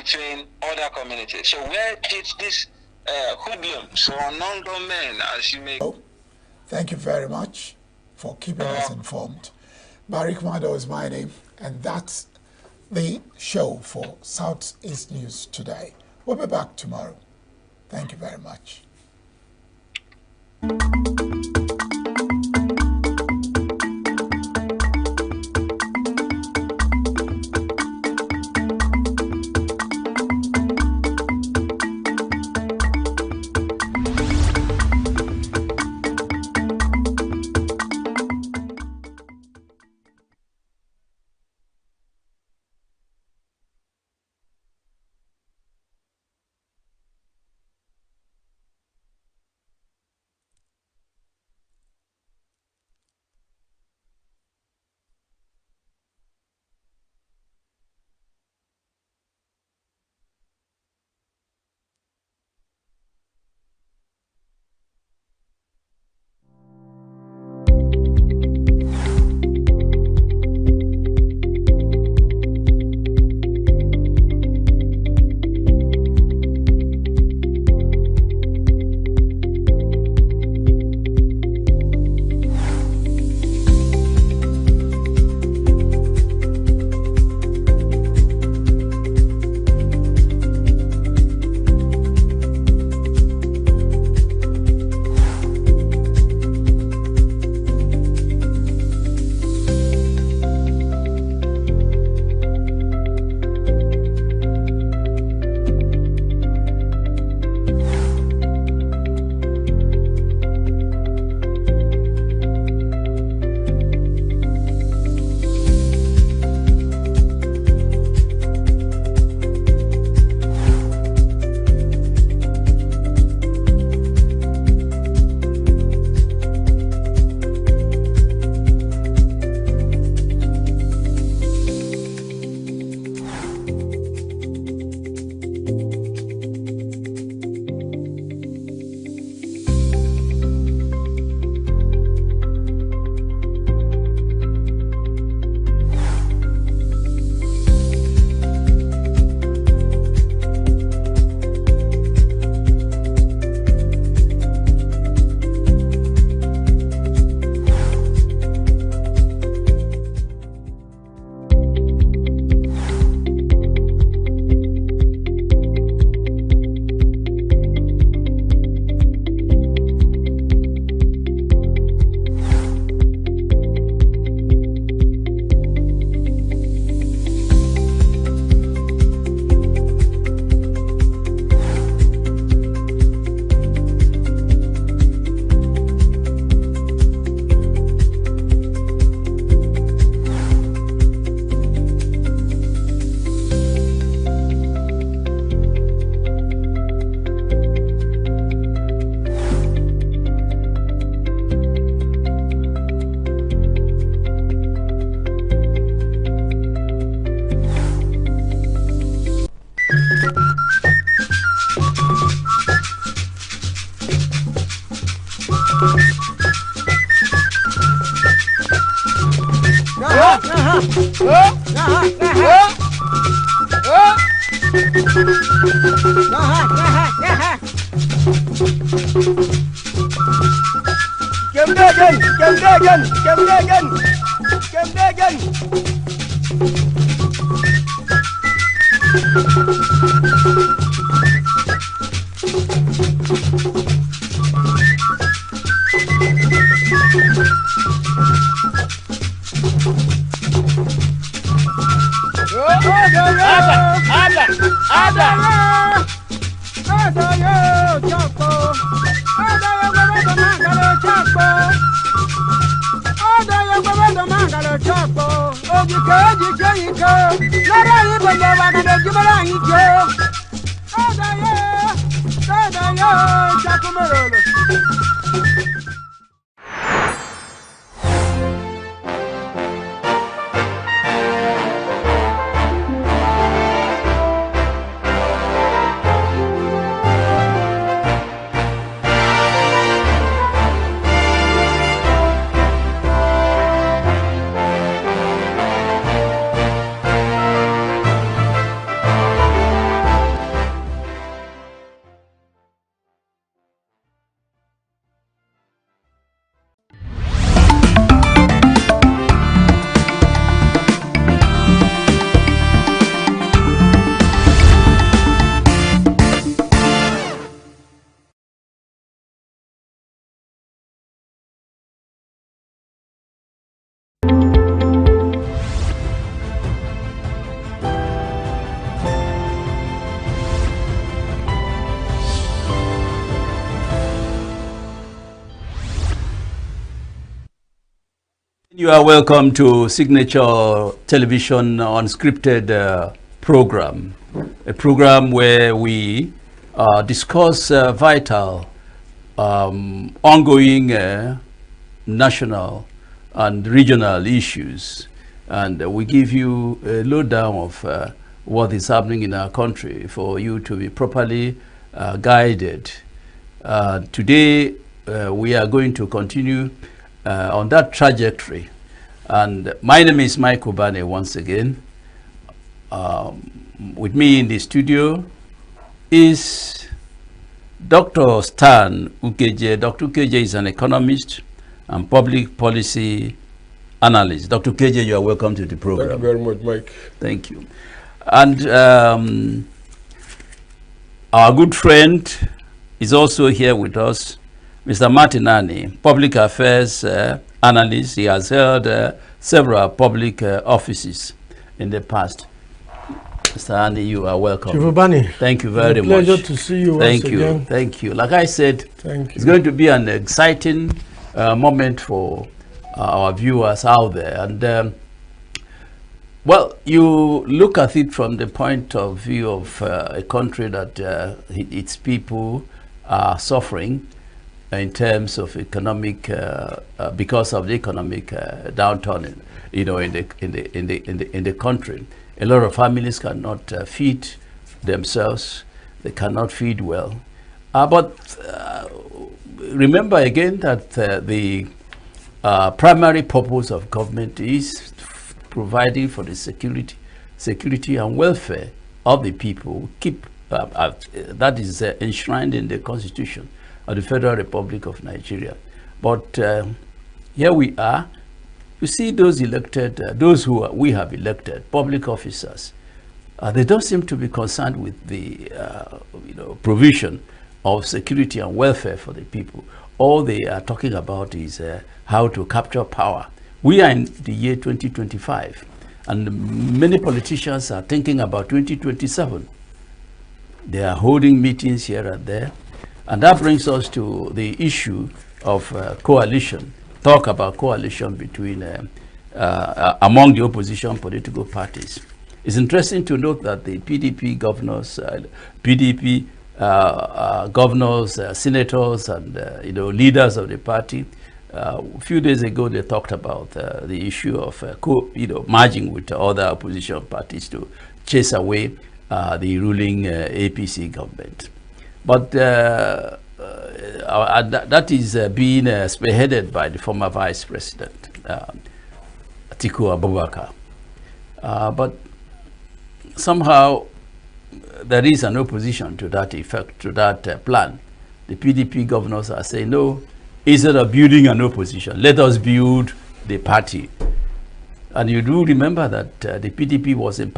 between other communities. So where did this hoodlums or non-government, as you may... Thank you very much for keeping us informed. Barry Commando is my name, and that's the show for Southeast News today. We'll be back tomorrow. Thank you very much. You are welcome to Signature Television Unscripted program, a program where we discuss vital, ongoing national and regional issues, and we give you a lowdown of what is happening in our country for you to be properly guided. Today, we are going to continue on that trajectory. And my name is Mike Obane once again. With me in the studio is Dr. Stan Ukeje. Dr. Ukeje is an economist and public policy analyst. Dr. Ukeje, you are welcome to the program. Thank you very much, Mike. Thank you. And our good friend is also here with us, Mr. Martin Ani, public affairs analyst. He has held several public offices in the past. Mr. Ani, you are welcome. Chivubani. Thank you very much. Pleasure to see you once again. Thank you. Like I said, Thank you. it's going to be an exciting moment for our viewers out there. And well, you look at it from the point of view of a country that its people are suffering in terms of economic, because of the economic downturn, in the country. A lot of families cannot feed themselves; they cannot feed well. But remember again that the primary purpose of government is providing for the security and welfare of the people. That is enshrined in the Constitution of the Federal Republic of Nigeria. But here we are. You see those elected, those who we have elected, public officers, they don't seem to be concerned with the provision of security and welfare for the people. All they are talking about is how to capture power. We are in the year 2025, and many politicians are thinking about 2027. They are holding meetings here and there. And that brings us to the issue of coalition. Talk about coalition between among the opposition political parties. It's interesting to note that the PDP governors, senators, and leaders of the party, a few days ago they talked about the issue of merging with other opposition parties to chase away the ruling APC government. But that is being spearheaded by the former Vice President, Atiku Abubakar. But somehow there is an opposition to that effect, to that plan. The PDP governors are saying, no, instead of building an opposition, let us build the party. And you do remember that the PDP was in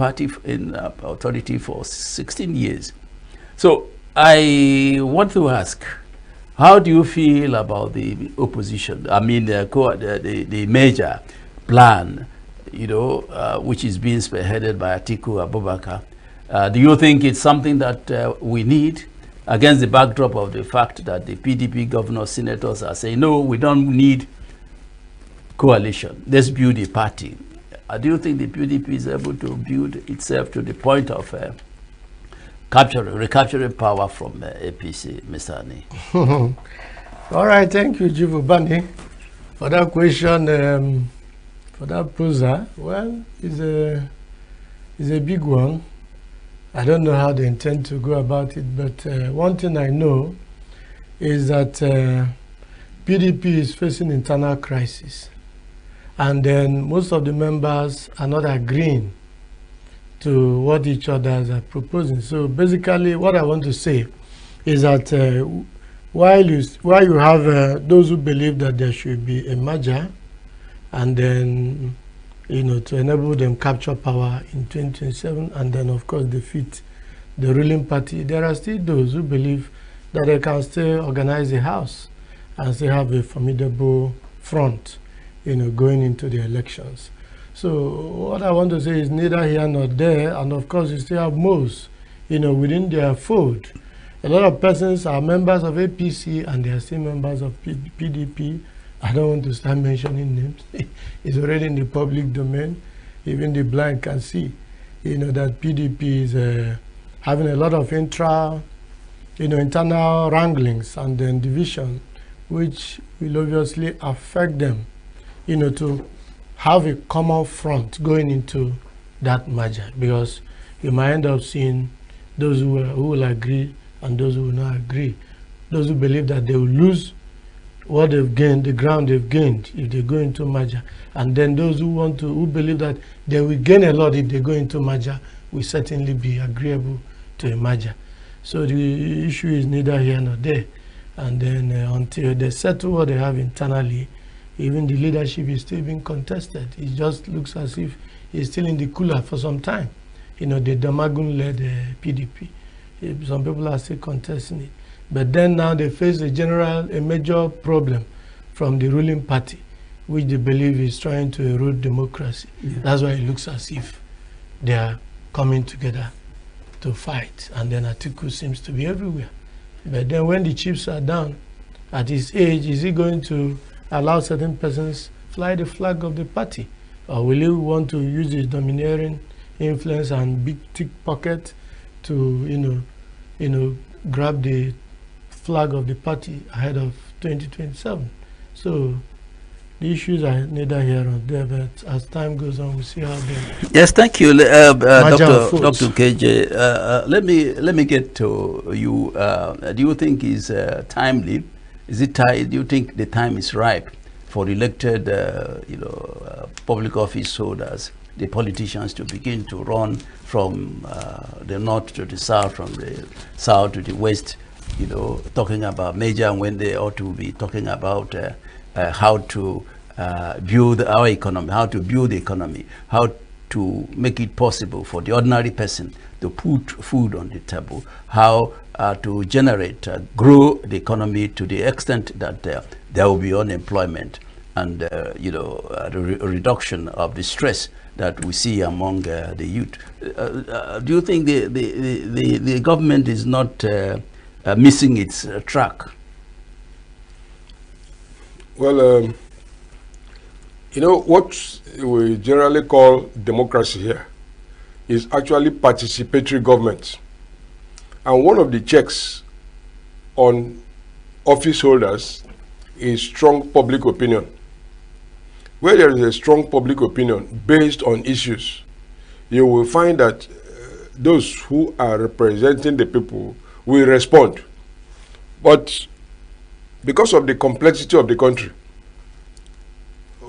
authority for 16 years. So I want to ask, how do you feel about the opposition? I mean, the major plan, which is being spearheaded by Atiku Abubakar. Do you think it's something that we need, against the backdrop of the fact that the PDP governors, senators are saying, no, we don't need coalition, let's build a party? Do you think the PDP is able to build itself to the point of recapturing power from APC, Mr. Ani? All right, thank you, Jivubani, for that question, for that poser. Well, it's a big one. I don't know how they intend to go about it, but one thing I know is that PDP is facing internal crisis, and then most of the members are not agreeing to what each others are proposing. So basically what I want to say is that while you have those who believe that there should be a merger, and then to enable them capture power in 2027, and then of course defeat the ruling party, there are still those who believe that they can still organize a house and still have a formidable front, going into the elections. So what I want to say is neither here nor there, and of course you still have most, within their fold. A lot of persons are members of APC and they are still members of PDP, I don't want to start mentioning names. It's already in the public domain. Even the blind can see, that PDP is having a lot of internal wranglings and then division, which will obviously affect them, to have a common front going into that merger, because you might end up seeing those who will agree and those who will not agree. Those who believe that they will lose what they've gained, the ground they've gained if they go into merger, and then those who believe that they will gain a lot if they go into merger will certainly be agreeable to a merger. So the issue is neither here nor there. And then until they settle what they have internally, even the leadership is still being contested. It just looks as if it's still in the cooler for some time. The Damagun-led PDP. Some people are still contesting it. But then now they face a major problem from the ruling party, which they believe is trying to erode democracy. Yeah. That's why it looks as if they are coming together to fight. And then Atiku seems to be everywhere. But then when the chips are down, at his age, is he going to allow certain persons fly the flag of the party? Or will he want to use his domineering influence and big thick pocket to, grab the flag of the party ahead of 2027? So the issues are neither here nor there, but as time goes on, we'll see how they... Yes, thank you, Dr. KJ. Let me get to you. Do you think is timely? Is it do you think the time is ripe for elected, public office holders, the politicians, to begin to run from the north to the south, from the south to the west, talking about major, and when they ought to be talking about how to build our economy, how to build the economy, how to make it possible for the ordinary person to put food on the table, how to generate, grow the economy to the extent that there will be unemployment and the reduction of the stress that we see among the youth. Do you think the government is not missing its track? Well, what we generally call democracy here is actually participatory government. And one of the checks on office holders is strong public opinion. Where there is a strong public opinion based on issues, you will find that those who are representing the people will respond. But because of the complexity of the country,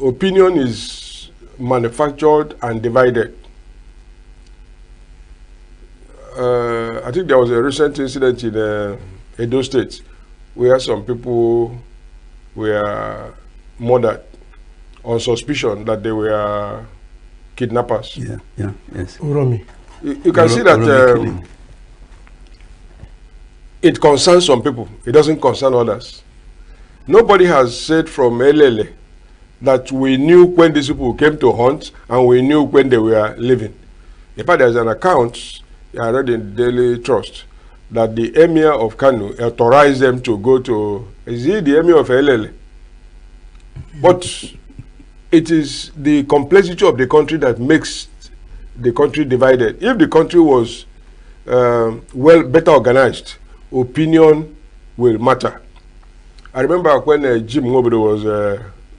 opinion is manufactured and divided. I think there was a recent incident in Edo State where some people were murdered on suspicion that they were kidnappers. Yes. Uromi. You can see that it concerns some people. It doesn't concern others. Nobody has said from Elele that we knew when these people came to hunt and we knew when they were leaving. In fact, there's an account I read in Daily Trust that the Emir of Kano authorized them to go to, is he the Emir of Elele? But it is the complexity of the country that makes the country divided. If the country was better organized, opinion will matter. I remember when Jim Ngobodo was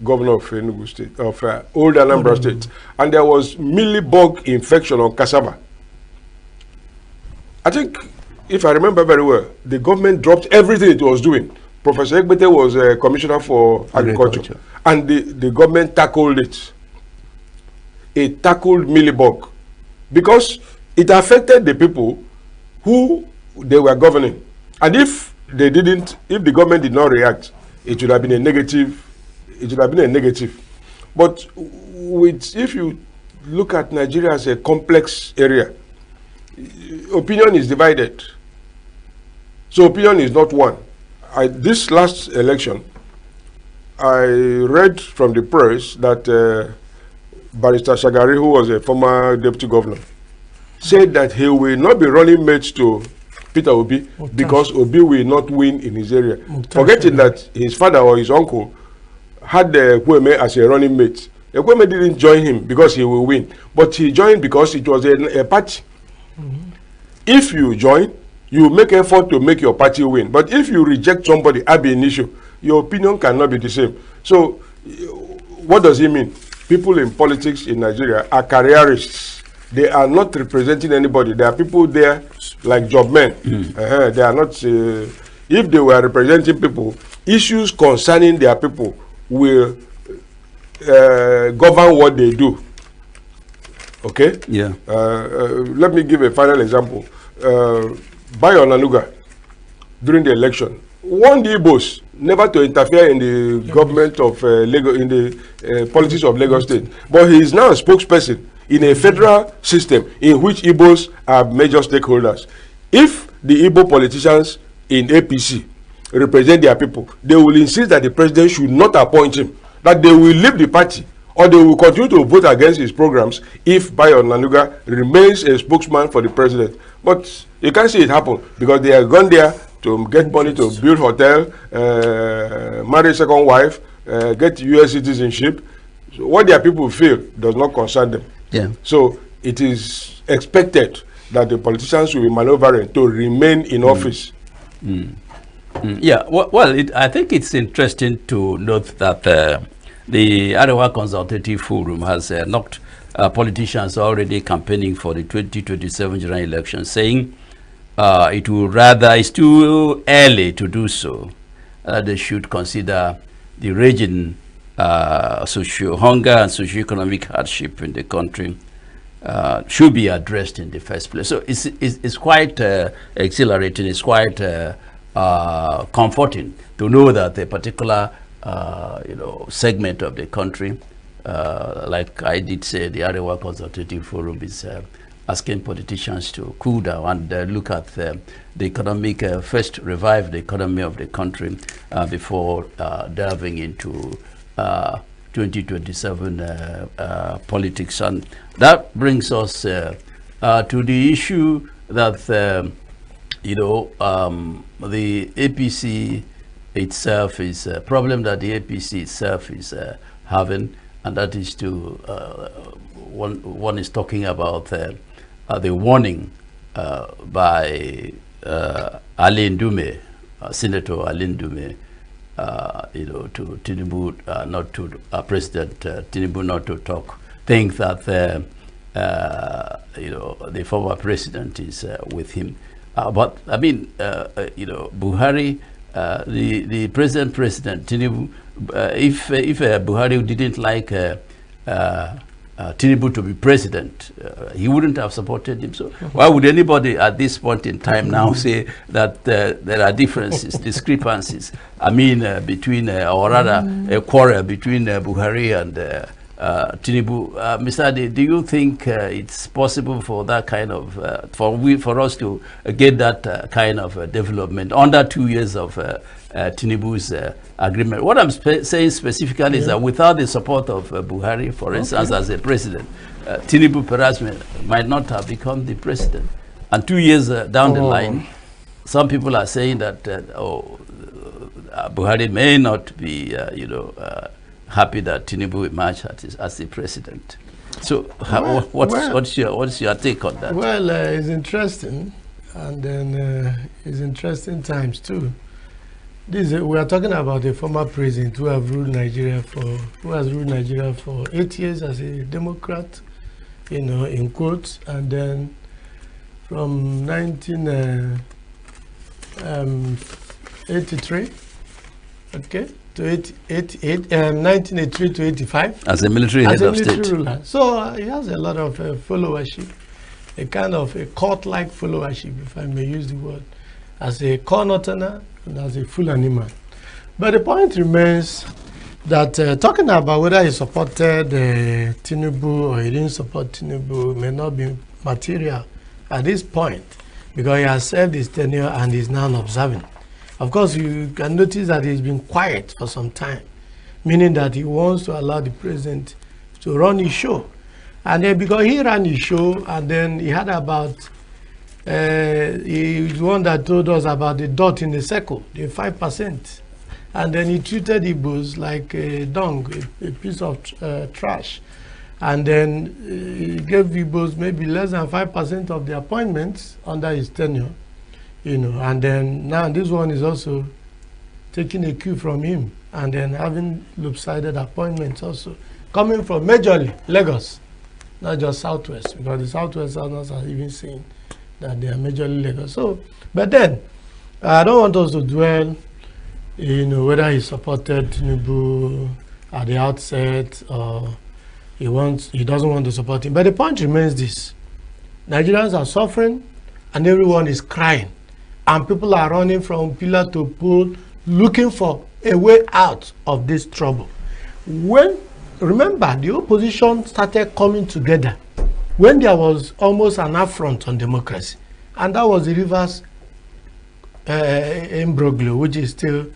governor of ENUGU State, of old Anambra State, and there was mealybug infection on cassava. I think, if I remember very well, the government dropped everything it was doing. Professor Egbete was commissioner for agriculture, and the government tackled it. It tackled mealybug because it affected the people who they were governing. And if they didn't, if the government did not react, it would have been a negative. It would have been a negative. But if you look at Nigeria as a complex area, opinion is divided. So opinion is not one. This last election, I read from the press that Barrister Shagari, who was a former deputy governor, said that he will not be running mates to Peter Obi because Obi will not win in his area. Forgetting that his father or his uncle had Kweme as a running mate. Kweme didn't join him because he will win, but he joined because it was a party. If you join, you make effort to make your party win. But if you reject somebody ab initio, your opinion cannot be the same. So, what does it mean? People in politics in Nigeria are careerists. They are not representing anybody. There are people there like job men. They are not. If they were representing people, issues concerning their people will govern what they do. Okay? Yeah. Let me give a final example. Bayo Nanuga, during the election, warned the Igbos never to interfere in the government of Lagos, in the politics of Lagos State. But he is now a spokesperson in a federal system in which Igbos are major stakeholders. If the Igbo politicians in APC represent their people, they will insist that the president should not appoint him, that they will leave the party, or they will continue to vote against his programs if Bayo Nanuga remains a spokesman for the president. But you can't see it happen because they have gone there to get money to build hotel, marry a second wife, get US citizenship. So what their people feel does not concern them. Yeah. So it is expected that the politicians will be maneuvering to remain in office. Yeah, well, I think it's interesting to note that the Arewa Consultative Forum has knocked politicians already campaigning for the 2027 general election, saying it's too early to do so. They should consider the raging hunger and socio-economic hardship in the country should be addressed in the first place. So it's quite exhilarating. It's quite comforting to know that a particular segment of the country, like I did say, the Arewa Consultative Forum is asking politicians to cool down and look at the economic, first revive the economy of the country before delving into 2027 politics. And that brings us to the issue that the APC itself is a problem that the APC itself is having, and that is to one is talking about the warning by Ali Ndume, Senator Ali Ndume, to Tinubu, not to President Tinubu, not to think that the former president is with him. But I mean, Buhari, the present president Tinubu, if Buhari didn't like Tinubu to be president, he wouldn't have supported him. So why would anybody at this point in time now say that there are differences, discrepancies? I mean, between, or rather, a quarrel between Buhari and Tinubu. Mr. Ade, do you think it's possible for that kind of, for us to get that kind of development under 2 years of Tinubu's agreement? What I'm saying specifically is that without the support of Buhari, for instance, as a president, Tinubu perhaps might not have become the president. And 2 years down the line, some people are saying that Buhari may not be, happy that Tinubu emerged as the president. So, what's your take on that? Well, it's interesting, and then it's interesting times too. We are talking about a former president who has ruled Nigeria for 8 years as a Democrat, in quotes, and then from 1983, okay, to 1983 to 85 as a military head of state. Ruler. So he has a lot of followership, a kind of a cult-like followership, if I may use the word, as a cornerturner and as a Fulani man. But the point remains that talking about whether he supported Tinubu or he didn't support Tinubu may not be material at this point, because he has served his tenure and is now observing. Of course, you can notice that he's been quiet for some time, meaning that he wants to allow the president to run his show. And then because he ran his show, and then he had about, he's the one that told us about the dot in the circle, the 5%. and then he treated Igbos like a dung, a piece of trash. And then he gave Igbos maybe less than 5% of the appointments under his tenure, you know. And then now this one is also taking a cue from him, and then having lopsided appointments also coming from majorly Lagos, not just Southwest, because the Southwest Southerners are even saying that they are majorly Lagos. So, but then I don't want us to dwell, you know, whether he supported Tinubu at the outset or he doesn't want to support him. But the point remains this: Nigerians are suffering, and everyone is crying, and people are running from pillar to pole, looking for a way out of this trouble. Remember, the opposition started coming together when there was almost an affront on democracy, and that was the Rivers imbroglio, which is still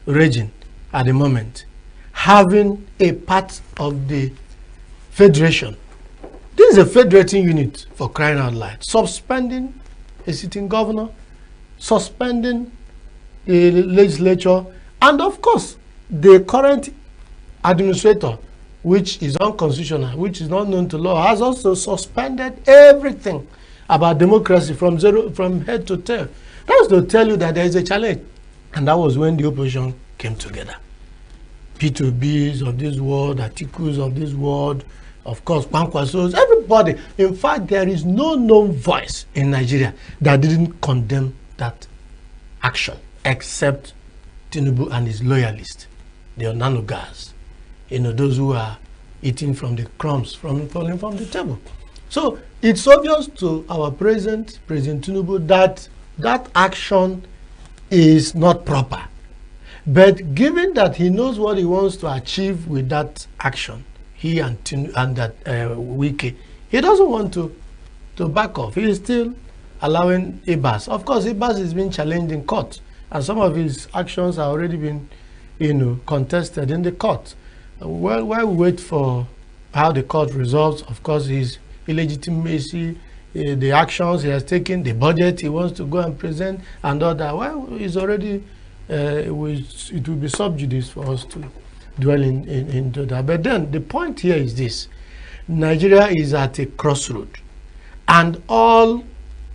raging at the moment, having a part of the federation. This is a federating unit, for crying out loud, suspending a sitting governor, suspending the legislature, and of course the current administrator, which is unconstitutional, which is not known to law, has also suspended everything about democracy from head to tail. That's to tell you that there is a challenge. And that was when the opposition came together. P2Bs of this world, Atikus of this world, of course, Kwankwasos, everybody. In fact, there is no known voice in Nigeria that didn't condemn that action, except Tinubu and his loyalists, the Onanugas. You know, those who are eating from the crumbs falling from the table. So it's obvious to our President Tinubu, that that action is not proper. But given that he knows what he wants to achieve with that action, he and that Wike, he doesn't want to back off. He is still allowing Ibas. Of course, Ibas is being challenged in court, and some of his actions have already been, you know, contested in the court. Well, while we wait for how the court resolves, of course, his illegitimacy, the actions he has taken, the budget he wants to go and present, and all that, well, it's already, it will be sub judice for us to dwell into that. But then the point here is this: Nigeria is at a crossroad, and all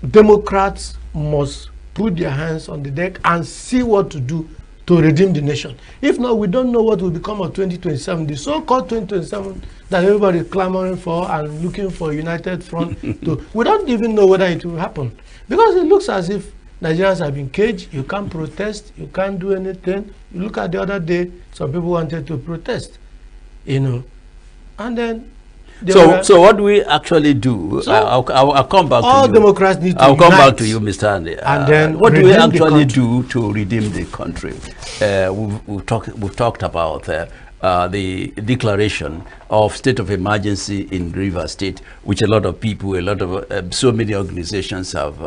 Democrats must put their hands on the deck and see what to do to redeem the nation. If not, we don't know what will become of 2027, the so-called 2027 that everybody is clamoring for and looking for a united front to. We don't even know whether it will happen, because it looks as if Nigerians have been caged. You can't protest, you can't do anything. You look at the other day, some people wanted to protest, you know, and then so what do we actually do? So I'll come back to you. All Democrats need to I'll come unite, back to you, Mr. Andy. And then what do we actually do to redeem the country? We've talked about the declaration of state of emergency in Rivers State, which a lot of people, so many organizations have,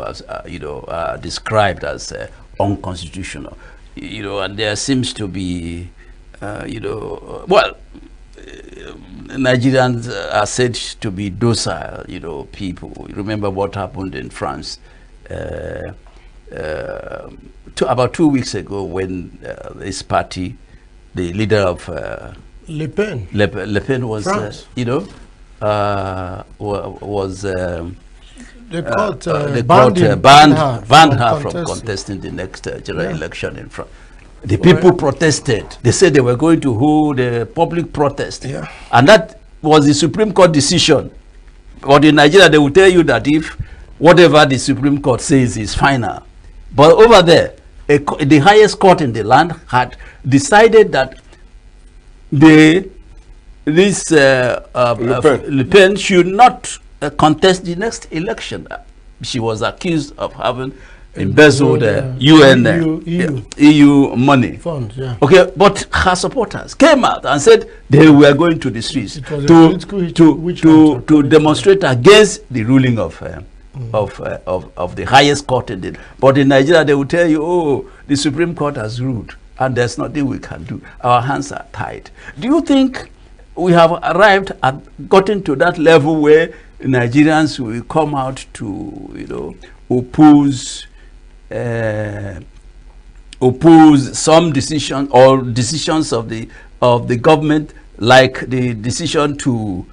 described as unconstitutional. You know, and there seems to be, Nigerians are said to be docile, you know, people. Remember what happened in France about 2 weeks ago when this party, the leader of Le Pen was, was they called banned her from contesting the next general election in France. The people protested. They said they were going to hold a public protest. Yeah. And that was the Supreme Court decision. But in Nigeria, they will tell you that if whatever the Supreme Court says is final. But over there, the highest court in the land had decided that Le Pen should not contest the next election. She was accused of having embezzled EU money. Funds, yeah. Okay, but her supporters came out and said they were going to the streets to demonstrate against the ruling of the highest court in it. But in Nigeria, they will tell you, oh, the Supreme Court has ruled, and there's nothing we can do. Our hands are tied. Do you think we have gotten to that level where Nigerians will come out to, oppose oppose some decision or decisions of the government, like the decision to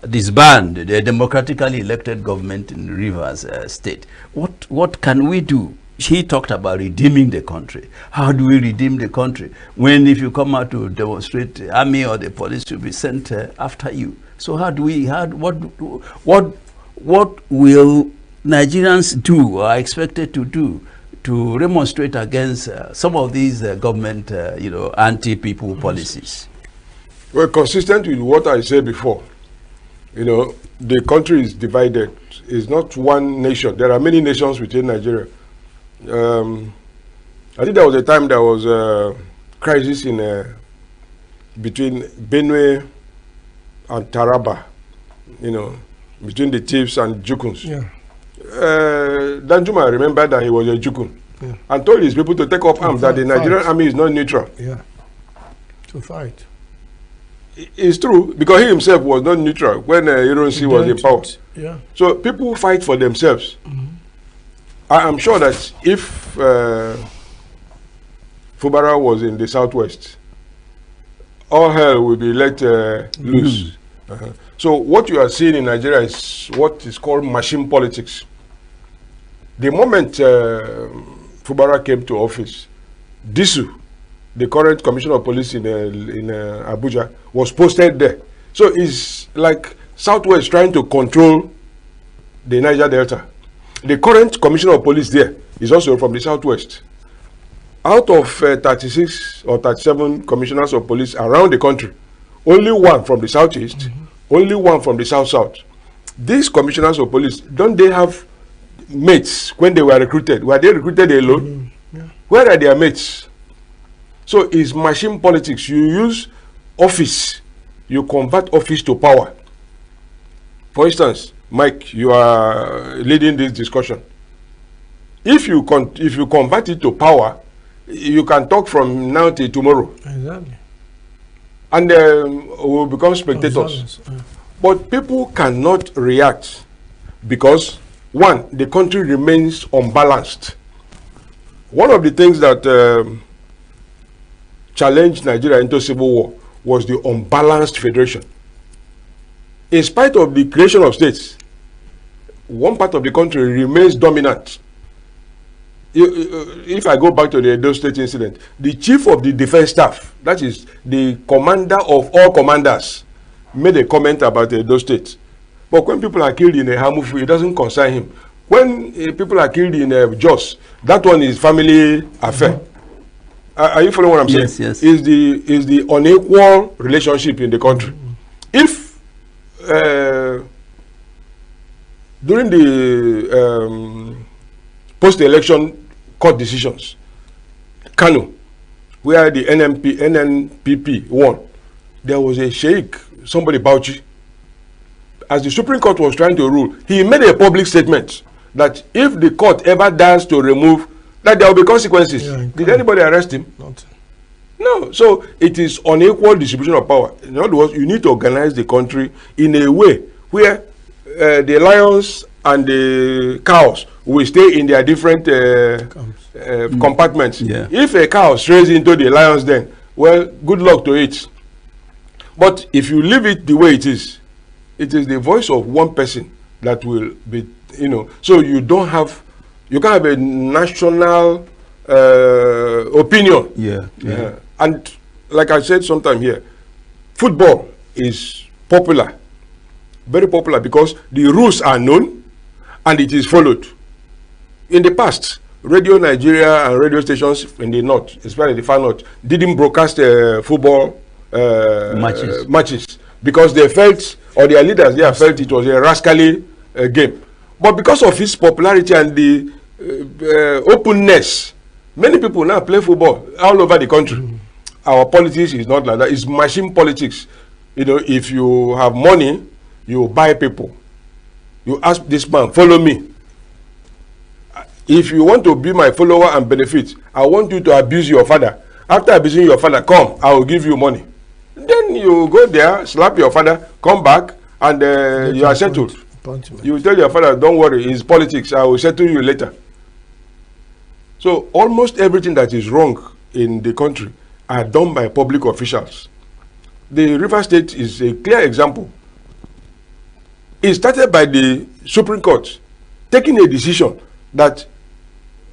disband the democratically elected government in Rivers State. What can we do? He talked about redeeming the country. How do we redeem the country when, if you come out to demonstrate, the army or the police will be sent after you? So what will Nigerians do or are expected to do to demonstrate against some of these government, anti-people policies? Well, consistent with what I said before, the country is divided. It's not one nation. There are many nations within Nigeria. I think there was a time there was a crisis between Benue and Taraba, between the chiefs and Jukuns. Yeah. Danjuma remembered that he was a Jukun, and told his people to take up arms, that the Nigerian army is not neutral. Yeah. To fight. It's true, because he himself was not neutral when Ironsi was in power. Yeah. So people fight for themselves. I am sure that if Fubara was in the southwest, all hell will be let loose. So what you are seeing in Nigeria is what is called machine politics. The moment Fubara came to office, Disu, the current commissioner of police in Abuja, was posted there. So it's like Southwest trying to control the Niger Delta. The current commissioner of police there is also from the Southwest. Out of 36 or 37 commissioners of police around the country, only one from the Southeast, only one from the South-South. These commissioners of police, don't they have mates when they were recruited? Were they recruited alone? Where are their mates? So it's machine politics. You use office, you convert office to power. For instance, Mike, you are leading this discussion. If you convert it to power, you can talk from now till tomorrow. Exactly. And we'll become spectators. But people cannot react because, one, the country remains unbalanced. One of the things that challenged Nigeria into civil war was the unbalanced federation. In spite of the creation of states, one part of the country remains dominant. If I go back to the Edo State incident, the chief of the defense staff, that is the commander of all commanders, made a comment about the Edo State. But when people are killed in a Hamufu, it doesn't concern him. When people are killed in Jos, that one is family affair. Are you following what I'm saying? Yes, yes. Is the unequal relationship in the country. If during the post-election court decisions, Kano, where the NNPP won, there was a sheikh, somebody Bauchi. As the Supreme Court was trying to rule, he made a public statement that if the court ever dares to remove, that there will be consequences. Yeah, did anybody arrest him? Not. No. So it is unequal distribution of power. In other words, you need to organize the country in a way where the lions and the cows will stay in their different compartments. Yeah. If a cow strays into the lion's den, well, good luck to it. But if you leave it the way it is the voice of one person that will be, so you can't have a national opinion. Yeah. And like I said sometime here, football is popular, very popular, because the rules are known and it is followed. In the past, Radio Nigeria and radio stations in the north, especially the far north, didn't broadcast football matches because they felt, or their leaders there felt, it was a rascally game. But because of its popularity and the openness, many people now play football all over the country. Our politics is not like that. It's machine politics. If you have money, you buy people. You ask this man, follow me. If you want to be my follower and benefit, I want you to abuse your father. After abusing your father, come, I will give you money. Then you go there, slap your father, come back, and you are settled. You tell your father, don't worry, it's politics, I will settle you later. So almost everything that is wrong in the country are done by public officials. The River State is a clear example. It started by the Supreme Court taking a decision that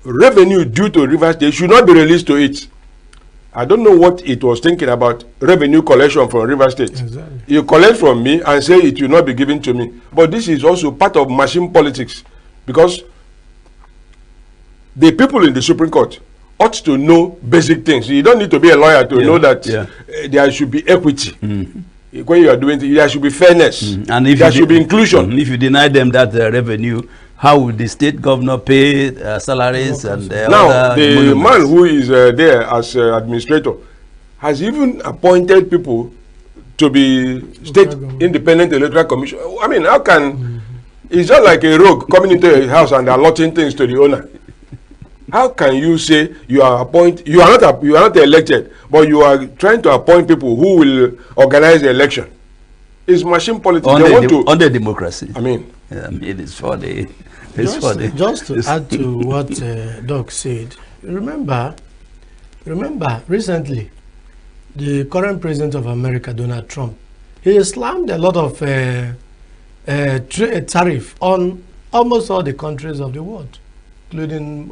revenue due to River State should not be released to it. I don't know what it was thinking about revenue collection from River State. Exactly. You collect from me and say it will not be given to me. But this is also part of machine politics, because the people in the Supreme Court ought to know basic things. You don't need to be a lawyer to know that there should be equity. When you are doing it, there should be fairness. And if there should be inclusion. If you deny them that revenue, how would the state governor pay salaries and now the man who is there as administrator has even appointed people to be state independent electoral commission. I mean, how can it's just like a rogue coming into a house and allotting things to the owner? How can you say you are not elected, but you are trying to appoint people who will organize the election? It's machine politics. Under democracy. I mean, it is for the. Just to add to what Doc said, remember recently, the current president of America, Donald Trump, he slammed a lot of tariff on almost all the countries of the world, including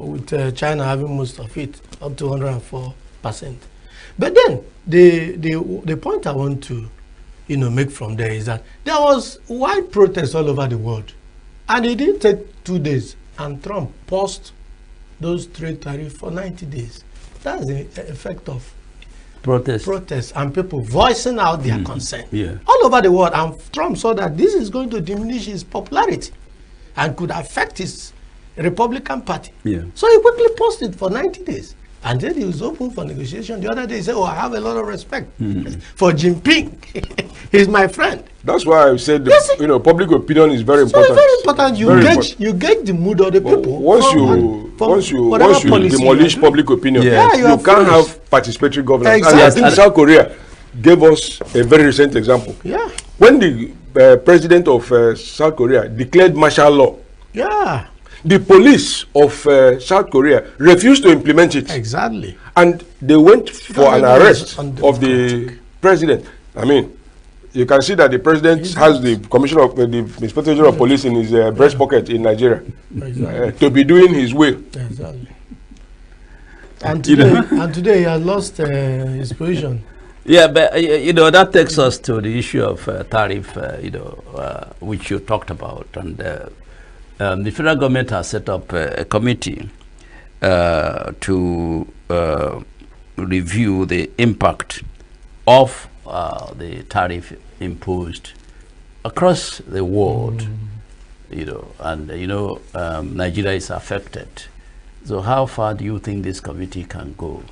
with China having most of it, up to 104%. But then the point I want to make from there is that there was wide protests all over the world. And it didn't take 2 days, and Trump paused those trade tariffs for 90 days. That's the effect of protests and people voicing out their concern all over the world. And Trump saw that this is going to diminish his popularity and could affect his Republican Party. So he quickly paused it for 90 days. And then he was open for negotiation. The other day he said, I have a lot of respect for Jinping. He's my friend. That's why I said, public opinion is very important. Very important. You get the mood of the people. Once you demolish public opinion, you can't have participatory governance. Exactly. And I think South Korea gave us a very recent example. When the president of South Korea declared martial law, the police of South Korea refused to implement it. Exactly. And they went for an arrest of the president. I mean, you can see that the president has the commissioner of the inspector general of police in his breast pocket in Nigeria to be doing his will. Exactly. And today he has lost his position. Yeah, but that takes us to the issue of tariff, which you talked about, and the federal government has set up a committee to review the impact of the tariff imposed across the world, and Nigeria is affected. So how far do you think this committee can go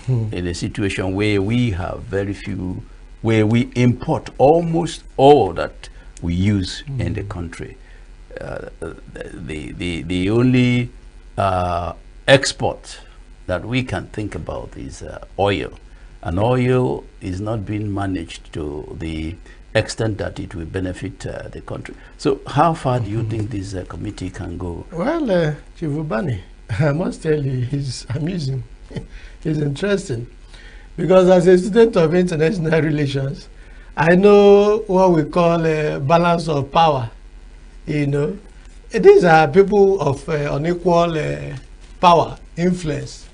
in a situation where we have very few, where we import almost all that we use in the country? The only export that we can think about is oil, and oil is not being managed to the extent that it will benefit the country. So how far do you think this committee can go? Well, Chief Ubani, I must tell you, he's amusing. He's interesting, because as a student of international relations, I know what we call a balance of power. These are people of unequal power, influence.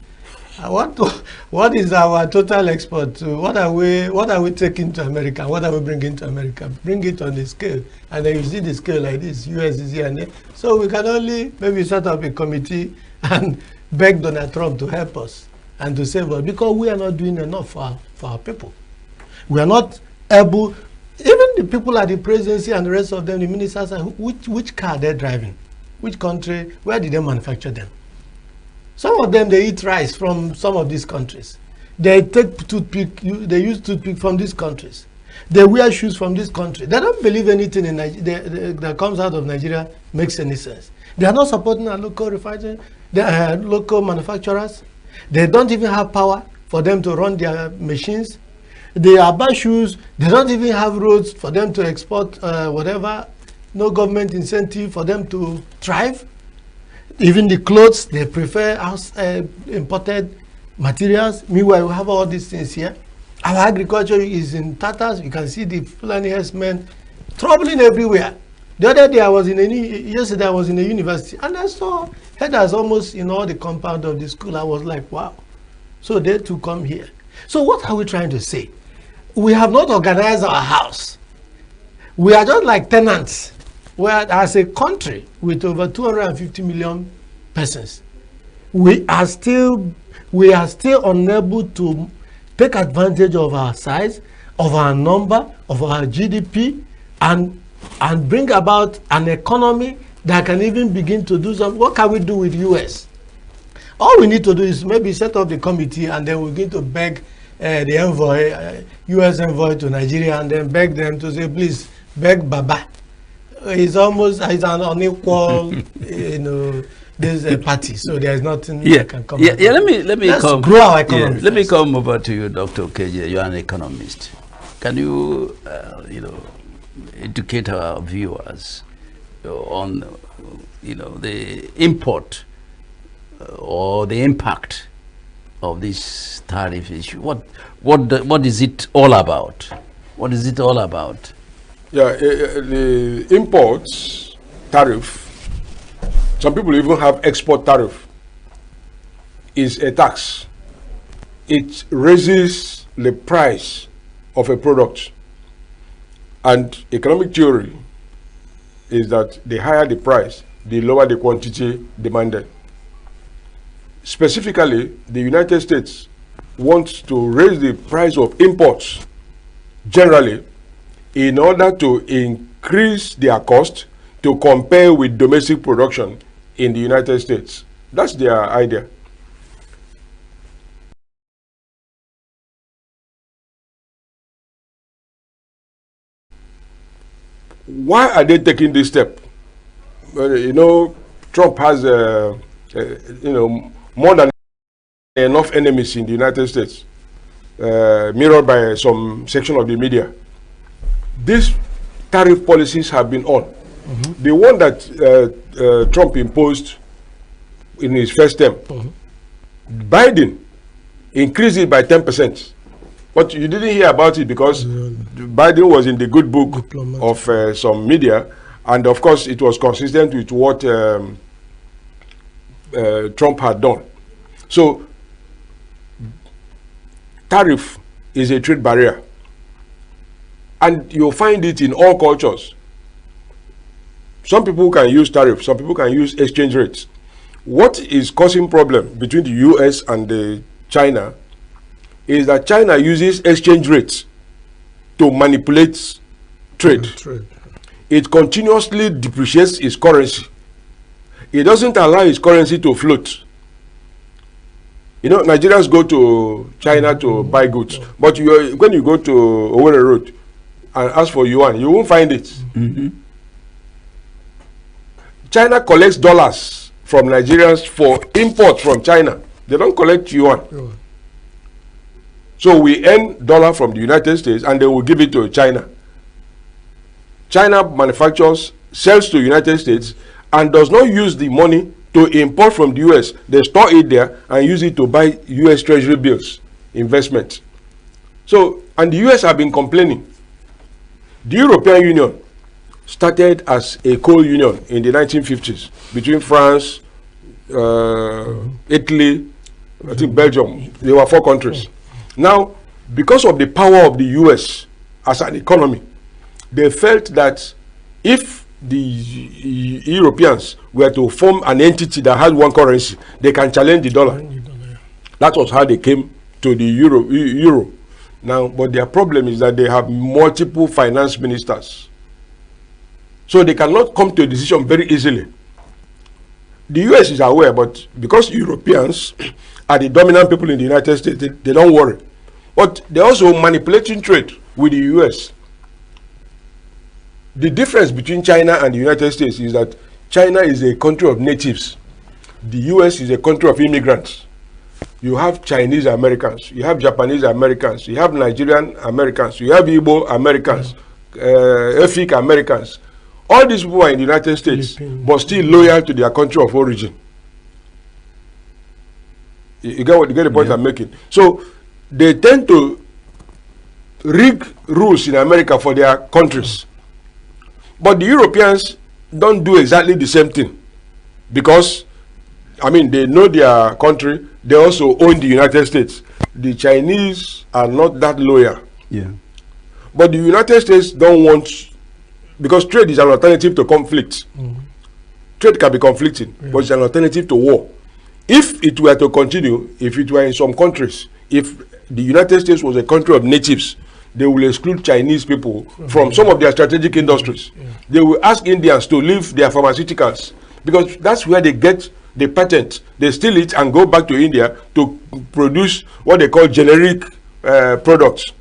What is our total export? What are we taking to America? What are we bringing to America? Bring it on the scale, and then you see the scale like this. US is here and there. So we can only maybe set up a committee and beg Donald Trump to help us and to save us, because we are not doing enough for our people. We are not able. Even the people at the presidency and the rest of them, the ministers, which car they're driving, which country, where did they manufacture them? Some of them, they eat rice from some of these countries. They take toothpick, they use toothpick from these countries. They wear shoes from this country. They don't believe anything in that comes out of Nigeria makes any sense. They are not supporting our local refineries, local manufacturers. They don't even have power for them to run their machines. They are bad shoes. They don't even have roads for them to export whatever. No government incentive for them to thrive. Even the clothes, they prefer imported materials. Meanwhile, we have all these things here. Our agriculture is in tatters. You can see the Fulani herdsmen troubling everywhere. The other day, yesterday I was in a university, and I saw headers almost in all the compound of the school. I was like, wow. So they too come here. So what are we trying to say? We have not organized our house. We are just like tenants. We are, as a country with over 250 million persons, we are still unable to take advantage of our size, of our number, of our GDP, and bring about an economy that can even begin to do something. What can we do with US? All we need to do is maybe set up the committee, and then we're going to beg the envoy, US envoy to Nigeria, and then beg them to say, please, beg Baba. He's an unequal, this party, so there's nothing that can come. Yeah. Let me come. Grow our economy. Yeah, let me come over to you, Dr. KJ. You're an economist. Can you, educate our viewers on, the import or the impact of this tariff issue? What is it all about? What is it all about? Yeah, the imports tariff, some people even have export tariff, is a tax. It raises the price of a product. And economic theory is that the higher the price, the lower the quantity demanded. Specifically, the United States wants to raise the price of imports generally in order to increase their cost to compare with domestic production in the United States. That's their idea. Why are they taking this step? Trump has, more than enough enemies in the United States, mirrored by some section of the media. These tariff policies have been on. Mm-hmm. The one that Trump imposed in his first term, Biden increased it by 10%. But you didn't hear about it because Biden was in the good book of some media, and of course it was consistent with what Trump had done. So tariff is a trade barrier, and you'll find it in all cultures. Some people can use tariff, some people can use exchange rates. What is causing problem between the US and China is that China uses exchange rates to manipulate trade. It continuously depreciates its currency. It doesn't allow its currency to float. Nigerians go to China to buy goods, but when you go to Owerri Road and ask for yuan, you won't find it. Mm-hmm. China collects dollars from Nigerians for import from China. They don't collect yuan. Oh. So we earn dollar from the United States and they will give it to China. China manufactures, sells to the United States, and does not use the money to import from the US. They store it there and use it to buy US Treasury bills, investment. So, and the US have been complaining. The European Union started as a coal union in the 1950s between France, Italy, I think Belgium. There were 4 countries. Now, because of the power of the US as an economy, they felt that if the Europeans were to form an entity that had one currency, they can challenge the dollar. That was how they came to the euro. Now, but their problem is that they have multiple finance ministers. So they cannot come to a decision very easily. The US is aware, but because Europeans are the dominant people in the United States, they don't worry. But they're also manipulating trade with the US. The difference between China and the United States is that China is a country of natives. The US is a country of immigrants. You have Chinese Americans, you have Japanese Americans, you have Nigerian Americans, you have Igbo Americans, Efik Americans. All these people are in the United States, but still loyal to their country of origin. You get the point I'm making. So they tend to rig rules in America for their countries. But the Europeans don't do exactly the same thing, because, I mean, they know their country. They also own the United States. The Chinese are not that loyal. Yeah. But the United States don't want, because trade is an alternative to conflict. Trade can be conflicting, but it's an alternative to war. If it were to continue, if it were in some countries, if the United States was a country of natives, they will exclude Chinese people from some of their strategic industries. They will ask Indians to leave their pharmaceuticals, because that's where they get the patent. They steal it and go back to India to produce what they call generic products.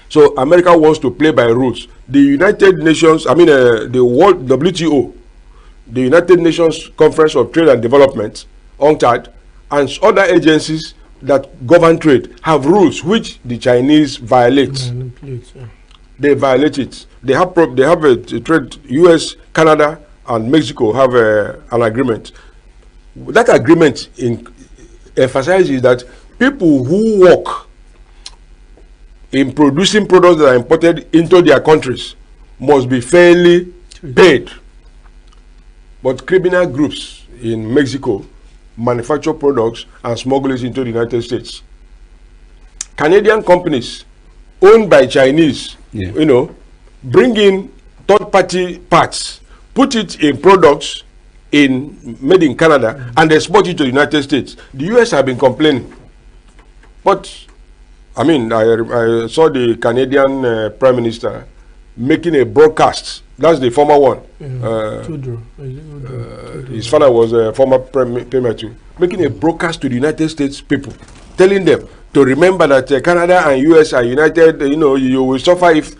So America wants to play by rules. The United Nations, I mean the World WTO, the United Nations Conference of Trade and Development, UNCTAD, and other agencies that govern trade have rules which the Chinese violate. They violate it. They have a trade. US, Canada, and Mexico have an agreement. That agreement emphasizes that people who work in producing products that are imported into their countries must be fairly paid. But criminal groups in Mexico manufacture products and smuggle it into the United States. Canadian companies owned by Chinese, you know, bring in third-party parts, put it in products made in Canada, and export it to the United States. The US have been complaining. But, I mean, I saw the Canadian Prime Minister making a broadcast. That's the former one. His father was a former premier, making a broadcast to the United States people, telling them to remember that Canada and US are united. You know, you will suffer if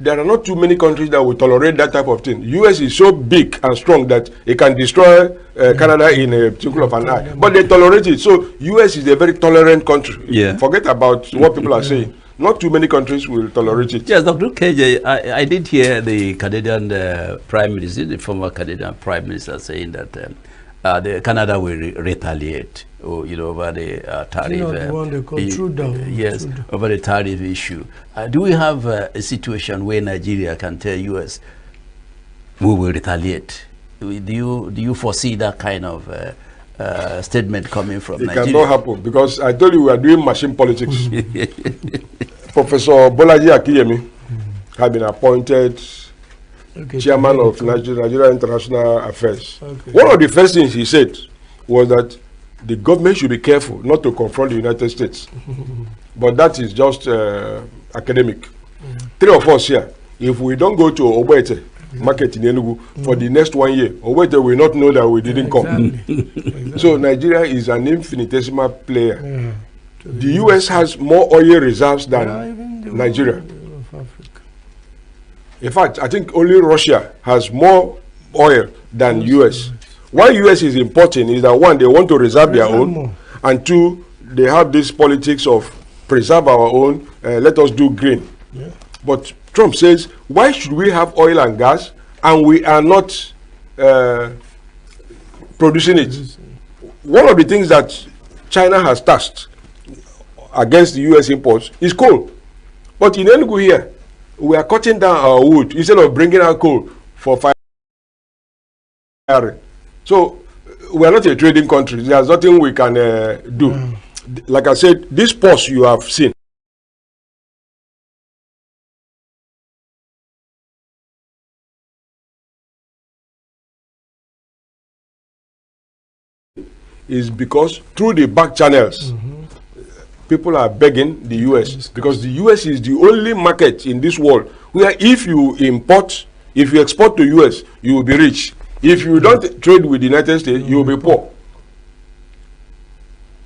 there are not too many countries that will tolerate that type of thing. US is so big and strong that it can destroy Canada in a twinkle of an eye. But they tolerate it. So US is a very tolerant country. Yeah. Forget about what people are saying. Not too many countries will tolerate it. Yes, Dr. KJ, I did hear the Canadian Prime Minister, the former Canadian Prime Minister, saying that the Canada will retaliate, you know, over the tariff. You know, the one they call Trudeau. Yes, over the tariff issue. Do we have a situation where Nigeria can tell US we will retaliate? Do you foresee that kind of statement coming from Nigeria? It cannot happen, because I told you we are doing machine politics. Professor Bolaji Akiyemi had been appointed chairman of Nigeria International Affairs. One of the first things he said was that the government should be careful not to confront the United States. But that is just academic. Three of us here, if we don't go to Ogbete market in ENUGU for the next 1 year, Ogbete will not know that we didn't come. So Nigeria is an infinitesimal player. The US has more oil reserves than Nigeria. In fact, I think only Russia has more oil than US. Why US is importing is that, one, they want to reserve their own, and two, they have this politics of preserve our own, let us do green. But Trump says, why should we have oil and gas and we are not producing it? One of the things that China has taxed against the US imports is coal. But in ENUGU here, we are cutting down our wood instead of bringing out coal for firing. So we are not a trading country. There's nothing we can do. Like I said, this pause you have seen is because through the back channels, people are begging the US, because the US is the only market in this world where if you export to US, you will be rich. If you don't trade with the United States, you will be poor.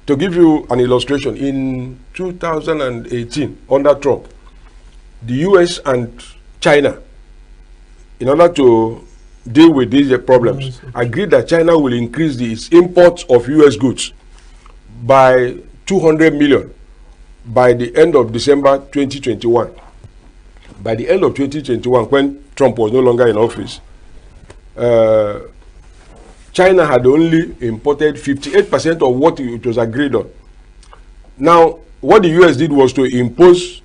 To give you an illustration, in 2018, under Trump, the US and China, in order to deal with these problems, agreed that China will increase its imports of US goods by 200 million by the end of December 2021. By the end of 2021, when Trump was no longer in office, China had only imported 58% of what it was agreed on. Now, what the US did was to impose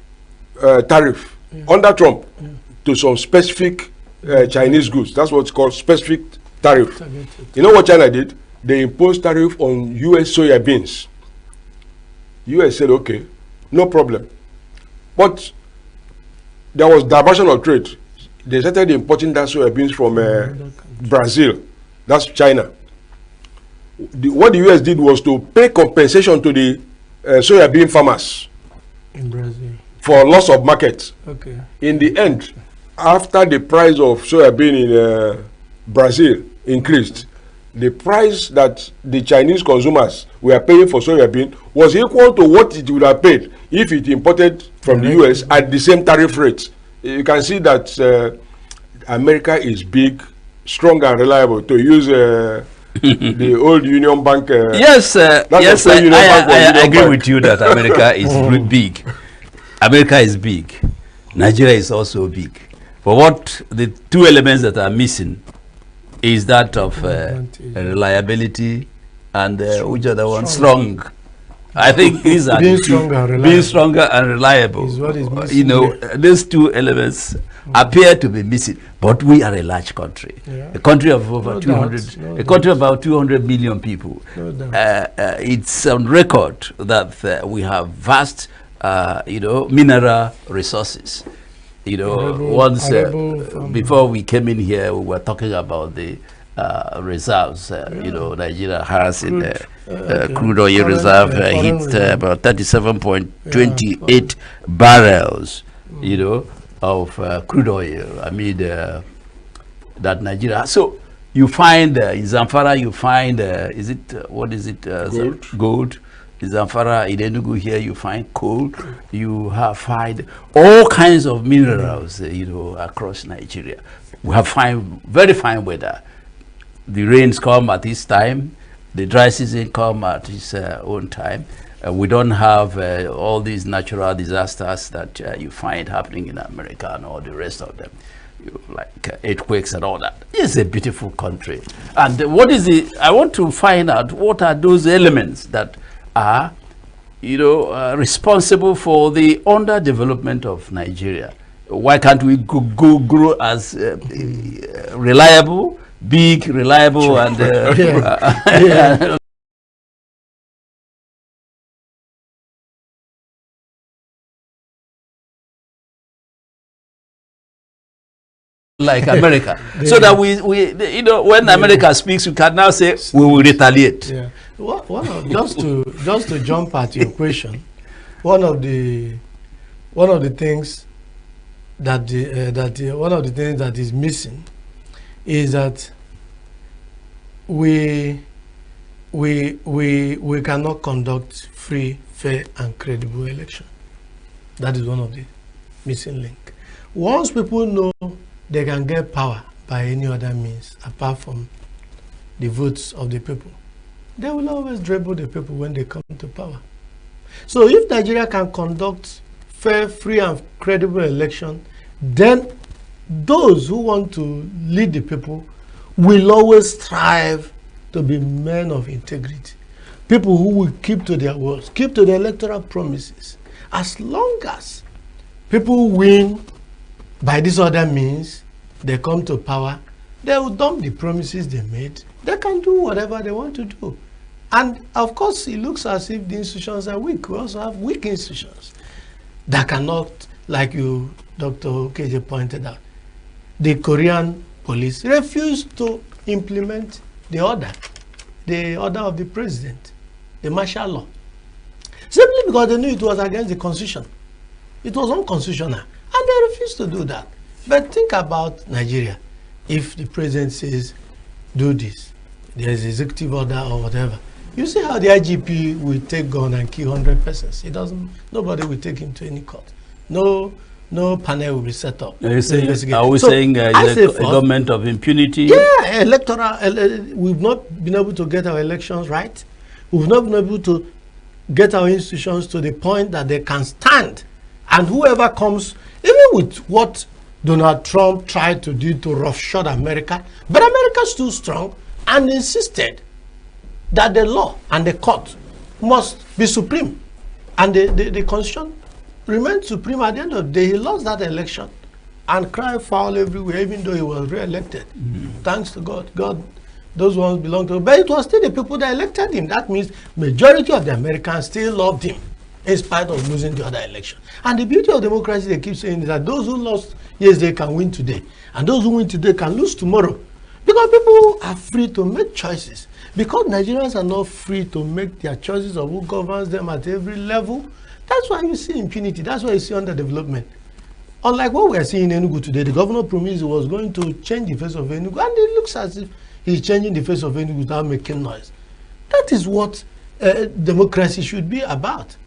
tariff under Trump to some specific Chinese goods. That's what's called specific tariff. You know what China did? They imposed tariff on US soya beans. US said, okay, no problem. But there was diversion of trade. They started importing that soya beans from Brazil. That's China. What the US did was to pay compensation to the soya bean farmers in Brazil for loss of market. Okay. In the end, after the price of soya bean in Brazil increased, the price that the Chinese consumers were paying for soya bean was equal to what it would have paid if it imported from the US at the same tariff rate. You can see that America is big, strong and reliable, to use the old Union Bank. Yes, yes, I agree with you that America is big. America is big. Nigeria is also big. But what the two elements that are missing is that of reliability and which other one? Strong. I think these are being stronger and reliable. Is what is missing. You know, these two elements appear to be missing. But we are a large country, a country of over 200, a country of about 200 million people. It's on record that we have vast, you know, mineral resources. You know, before we came in here, we were talking about the reserves. You know, Nigeria has in crude oil reserve hit about 37.28 barrels. You know, of crude oil. I mean, that Nigeria. So you find in Zamfara, you find is it what is it? Gold. In Zamfara, in ENUGU here, you find coal. You find all kinds of minerals, you know, across Nigeria. We have very fine weather. The rains come at this time. The dry season come at its own time. We don't have all these natural disasters that you find happening in America and all the rest of them, like earthquakes and all that. It's a beautiful country. And what is the? I want to find out what are those elements that are, you know, responsible for the underdevelopment of Nigeria. Why can't we grow as reliable, big, reliable, and like America, so that we you know, when America speaks, we can now say we will retaliate. Yeah. Just to jump at your question, one of the things that is missing is that we cannot conduct free, fair, and credible election. That is one of the missing link. Once people know they can get power by any other means apart from the votes of the people, they will always dribble the people when they come to power. So if Nigeria can conduct fair, free, and credible election, then those who want to lead the people will always strive to be men of integrity. People who will keep to their words, keep to their electoral promises. As long as people win by this other means, they come to power, they will dump the promises they made. They can do whatever they want to do. And of course, it looks as if the institutions are weak. We also have weak institutions that cannot, like you, Dr. Okeje, pointed out. The Korean police refused to implement the order of the president, the martial law, simply because they knew it was against the constitution. It was unconstitutional, and they refused to do that. But think about Nigeria. If the president says, do this, there's executive order or whatever, you see how the IGP will take gun and kill 100 persons. Nobody will take him to any court. No panel will be set up. Are we saying a government of impunity? Yeah, electoral. We've not been able to get our elections right. We've not been able to get our institutions to the point that they can stand. And whoever comes, even with what Donald Trump tried to do to roughshod America, but America's too strong and insisted that the law and the court must be supreme, and the constitution remained supreme. At the end of the day, he lost that election and cried foul everywhere, even though he was re-elected. Thanks to God. Those ones belong to him. But it was still the people that elected him. That means majority of the Americans still loved him in spite of losing the other election. And the beauty of democracy, they keep saying, is that those who lost yesterday can win today, and those who win today can lose tomorrow. Because people are free to make choices. Because Nigerians are not free to make their choices of who governs them at every level, that's why you see impunity. That's why you see underdevelopment. Unlike what we are seeing in ENUGU today, the governor promised he was going to change the face of ENUGU, and it looks as if he's changing the face of ENUGU without making noise. That is what democracy should be about.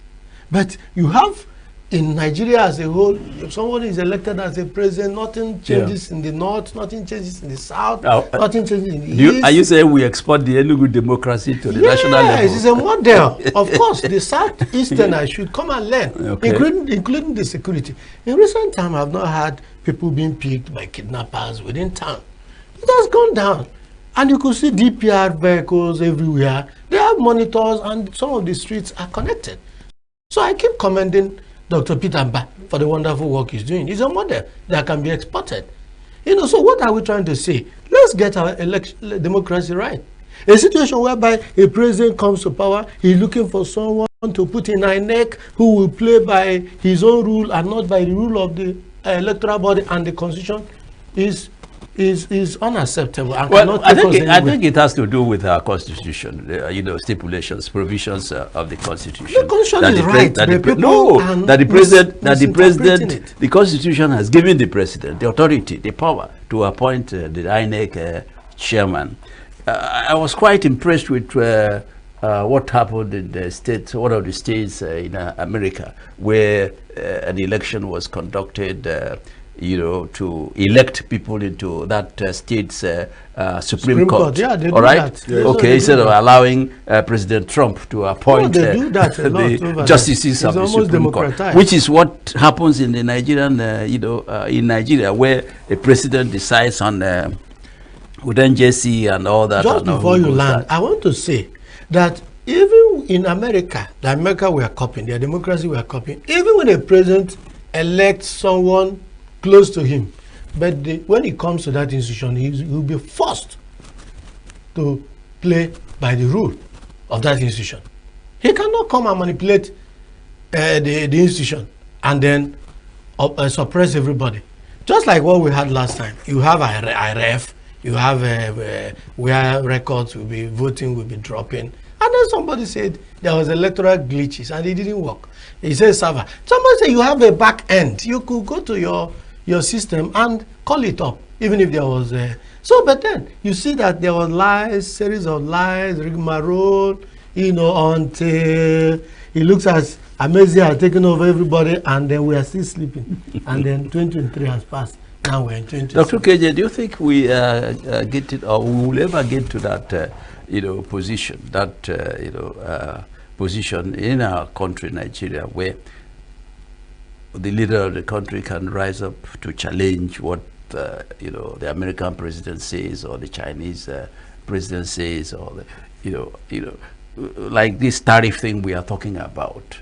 But you have, in Nigeria as a whole, if someone is elected as a president, nothing changes in the north, nothing changes in the south, nothing changes in the east. Are you saying we export the ENUGU democracy to the national level? Yes, it's a model. Of course, the southeasterners should come and learn, including the security. In recent time, I've not had people being picked by kidnappers within town. It has gone down. And you could see DPR vehicles everywhere. They have monitors, and some of the streets are connected. So I keep commending Dr. Peter Mba for the wonderful work he's doing. It's a model that can be exported. You know, so what are we trying to say? Let's get our democracy right. A situation whereby a president comes to power, he's looking for someone to put in our neck who will play by his own rule and not by the rule of the electoral body and the constitution is unacceptable. And well, I think it has to do with our constitution, you know, stipulations, provisions of the constitution. The constitution is right. The constitution has given the president the authority, the power to appoint the INEC chairman. I was quite impressed with what happened in the states, one of the states in America, where an election was conducted. You know, to elect people into that state's Supreme Court. Yeah, they do all right? that. Yeah, okay, instead of allowing President Trump to appoint the justices of the Supreme Court, which is what happens in the Nigerian, in Nigeria, where the president decides on with NJC and all that. Just before you land, I want to say that even in America, the America we are copying, the democracy we are copying, even when a president elects someone close to him, but when it comes to that institution, he will be forced to play by the rule of that institution. He cannot come and manipulate the institution and then suppress everybody. Just like what we had last time. You have IRF, you have where records will be, voting will be dropping. And then somebody said there was electoral glitches and it didn't work. He said server. Somebody said you have a back end. You could go to your system and call it up, even if there was but then you see that there was lies, series of lies, rigmarole, you know, until it looks as amazing has taken over everybody, and then we are still sleeping. And then 2023 has passed. Now we're in 2023. Dr. KJ, do you think we get it, or we will ever get to that, position, that, position in our country, Nigeria, where the leader of the country can rise up to challenge what the American president says, or the Chinese president says, or like this tariff thing we are talking about.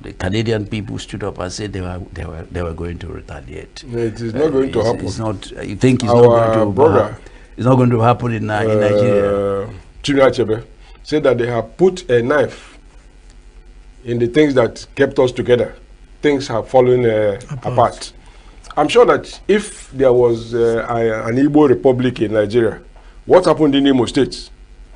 The Canadian people stood up and said they were going to retaliate. It is not going to happen. It's not. You think it's not going to? It's not going to happen in Nigeria. Chinua Achebe said that they have put a knife in the things that kept us together. Things have fallen apart. I'm sure that if there was an Igbo republic in Nigeria, what happened in Imo State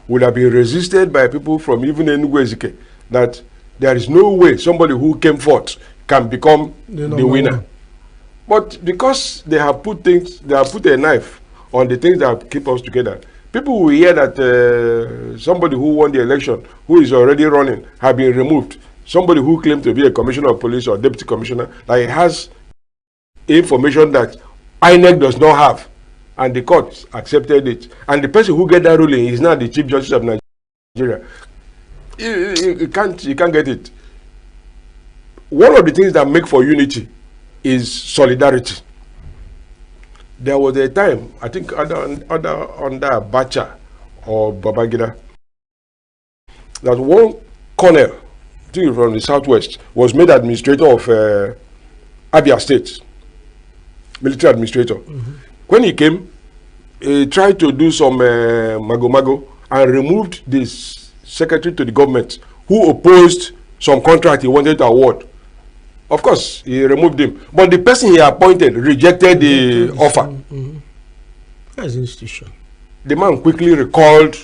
would have been resisted by people from even ENUGU Ezike, that there is no way somebody who came forth can become the winner. But because they have put a knife on the things that keep us together, people will hear that somebody who won the election, who is already running, have been removed. Somebody who claimed to be a commissioner of police or deputy commissioner, like has information that INEC does not have, and the court accepted it. And the person who get that ruling is now the Chief Justice of Nigeria. You can't get it. One of the things that make for unity is solidarity. There was a time, I think under Abacha or Babangida, that one colonel, I think from the southwest, was made administrator of Abia State, military administrator. When he came, he tried to do some mago-mago and removed the secretary to the government who opposed some contract he wanted to award. Of course, he removed him. But the person he appointed rejected the offer. That's institution. The man quickly recalled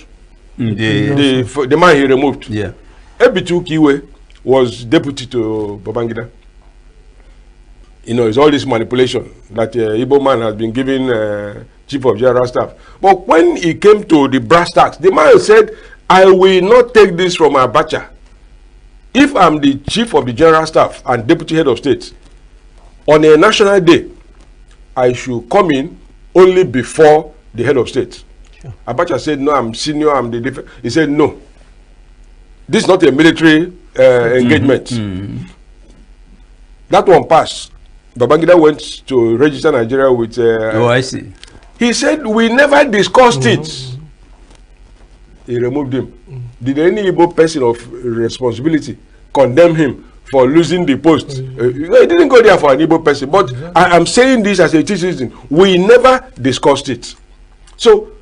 the man he removed. Yeah. Ebitu Kiwe was deputy to Babangida. You know, it's all this manipulation that Igbo man has been giving chief of general staff. But when he came to the brass tacks, the man said, I will not take this from Abacha. If I'm the chief of the general staff and deputy head of state, on a national day, I should come in only before the head of state. Sure. Abacha said, no, I'm senior, I'm the different. He said, no. This is not a military engagement. That one passed. Babangida went to register Nigeria with... oh, I see. He said, we never discussed it. He removed him. Did any Igbo person of responsibility condemn him for losing the post? He didn't go there for an Igbo person. But I am saying this as a citizen. We never discussed it. So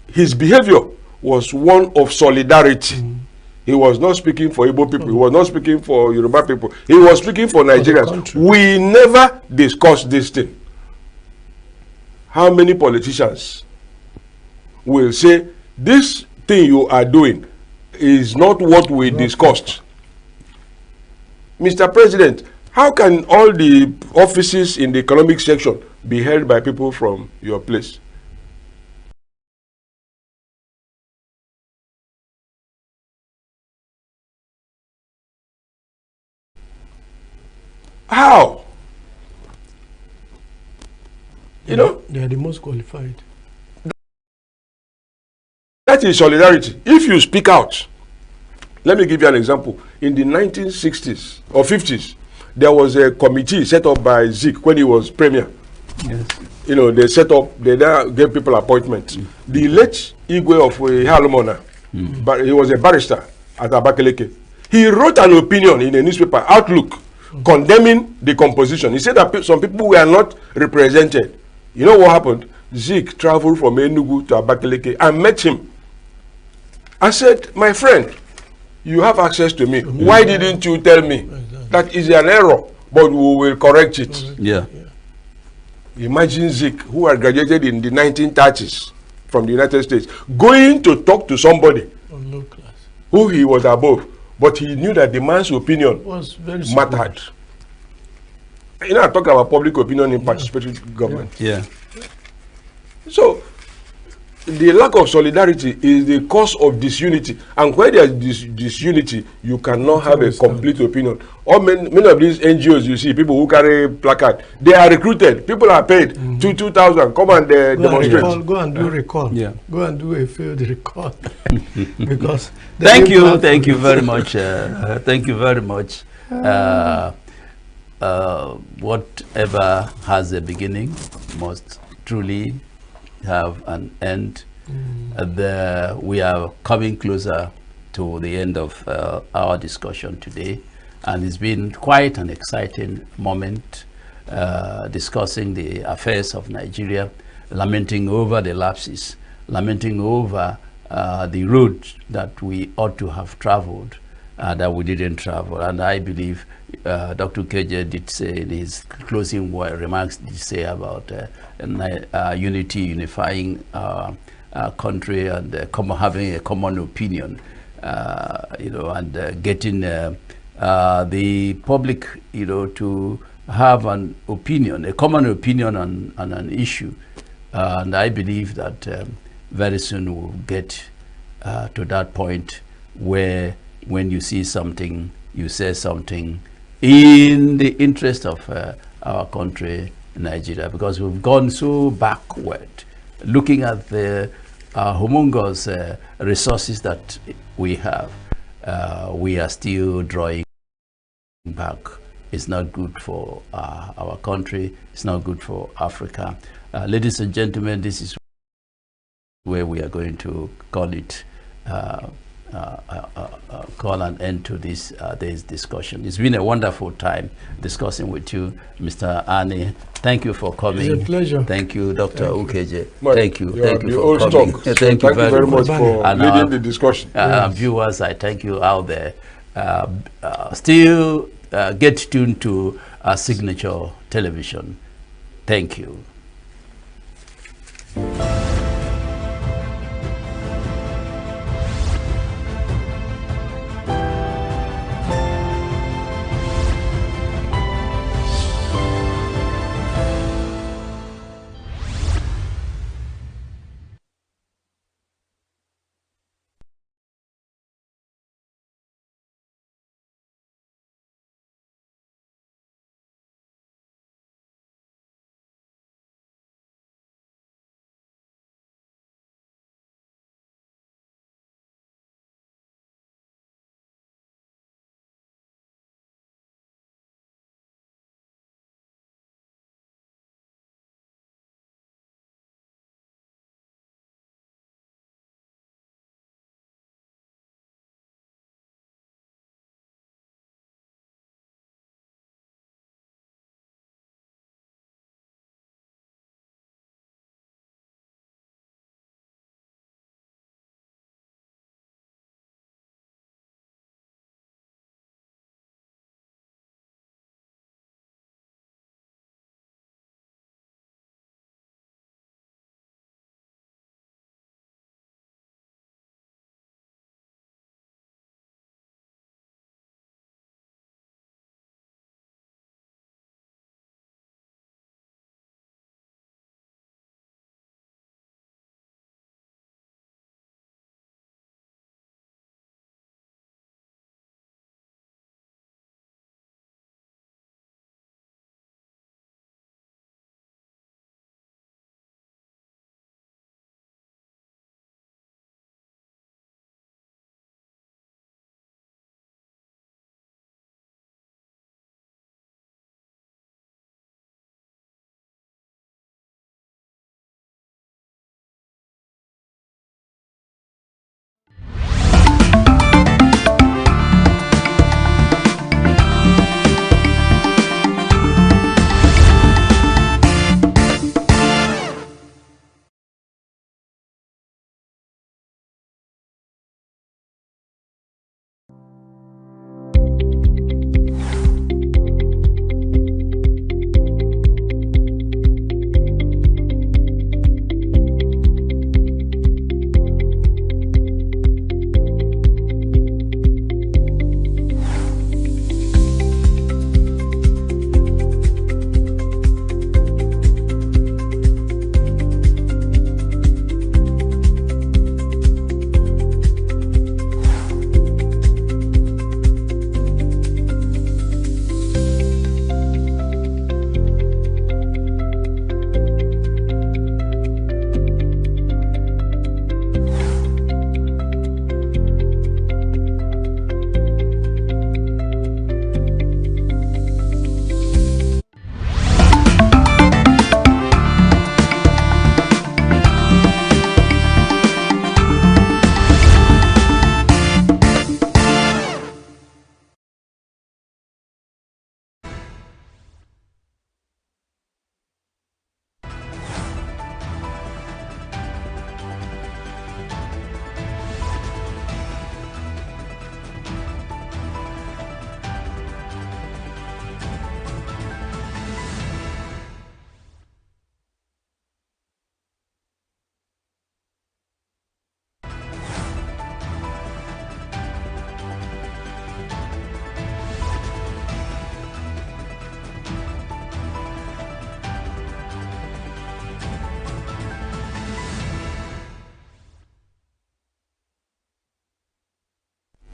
his behavior was one of solidarity. He was not speaking for Igbo people. He was not speaking for Yoruba people. He was speaking for Nigerians. We never discussed this thing. How many politicians will say, this thing you are doing is not what we discussed? Mr. President, how can all the offices in the economic section be held by people from your place? How? You know? They are the most qualified. That is solidarity. If you speak out, let me give you an example. In the 1960s or 50s, there was a committee set up by Zik when he was premier. Yes. You know, they set up, they gave people appointments. The late Igwe of Halomona, but he was a barrister at Abakaleke. He wrote an opinion in a newspaper, Outlook, condemning the composition. He said that some people were not represented. You know what happened? Zik traveled from ENUGU to Abakaleke and met him. I said, my friend, you have access to me. Why didn't you tell me? That is an error, but we will correct it. Yeah. Imagine Zik, who had graduated in the 1930s from the United States, going to talk to somebody who he was above, but he knew that the man's opinion was very mattered. You know, I talk about public opinion in participatory government. Yeah. So, the lack of solidarity is the cause of disunity, and where there is disunity, you cannot have a complete opinion. Or many of these NGOs you see, people who carry placard, they are recruited. People are paid 2,000. Come and demonstrate. Go and do recall. Yeah. Go and do a field recall. Because thank you very much. Thank you very much. Whatever has a beginning must truly have an end. We are coming closer to the end of our discussion today, and it's been quite an exciting moment discussing the affairs of Nigeria, lamenting over the lapses, lamenting over the road that we ought to have traveled that we didn't travel. And I believe Dr. KJ did say in his closing remarks, did say about unity, unifying our country, and having a common opinion, you know, and getting the public, you know, to have an opinion, a common opinion on an issue. And I believe that very soon we'll get to that point where when you see something, you say something in the interest of our country, Nigeria, because we've gone so backward, looking at the humongous resources that we have. We are still drawing back. It's not good for our country. It's not good for Africa. Ladies and gentlemen, this is where we are going to call it call an end to this day's discussion. It's been a wonderful time discussing with you, Mr. Ani. Thank you for coming. It's a pleasure. Thank you, Dr. Ukeje. Well, thank you for coming. Thank you very much for leading the discussion. Viewers, I thank you out there. Still get tuned to our signature television. Thank you.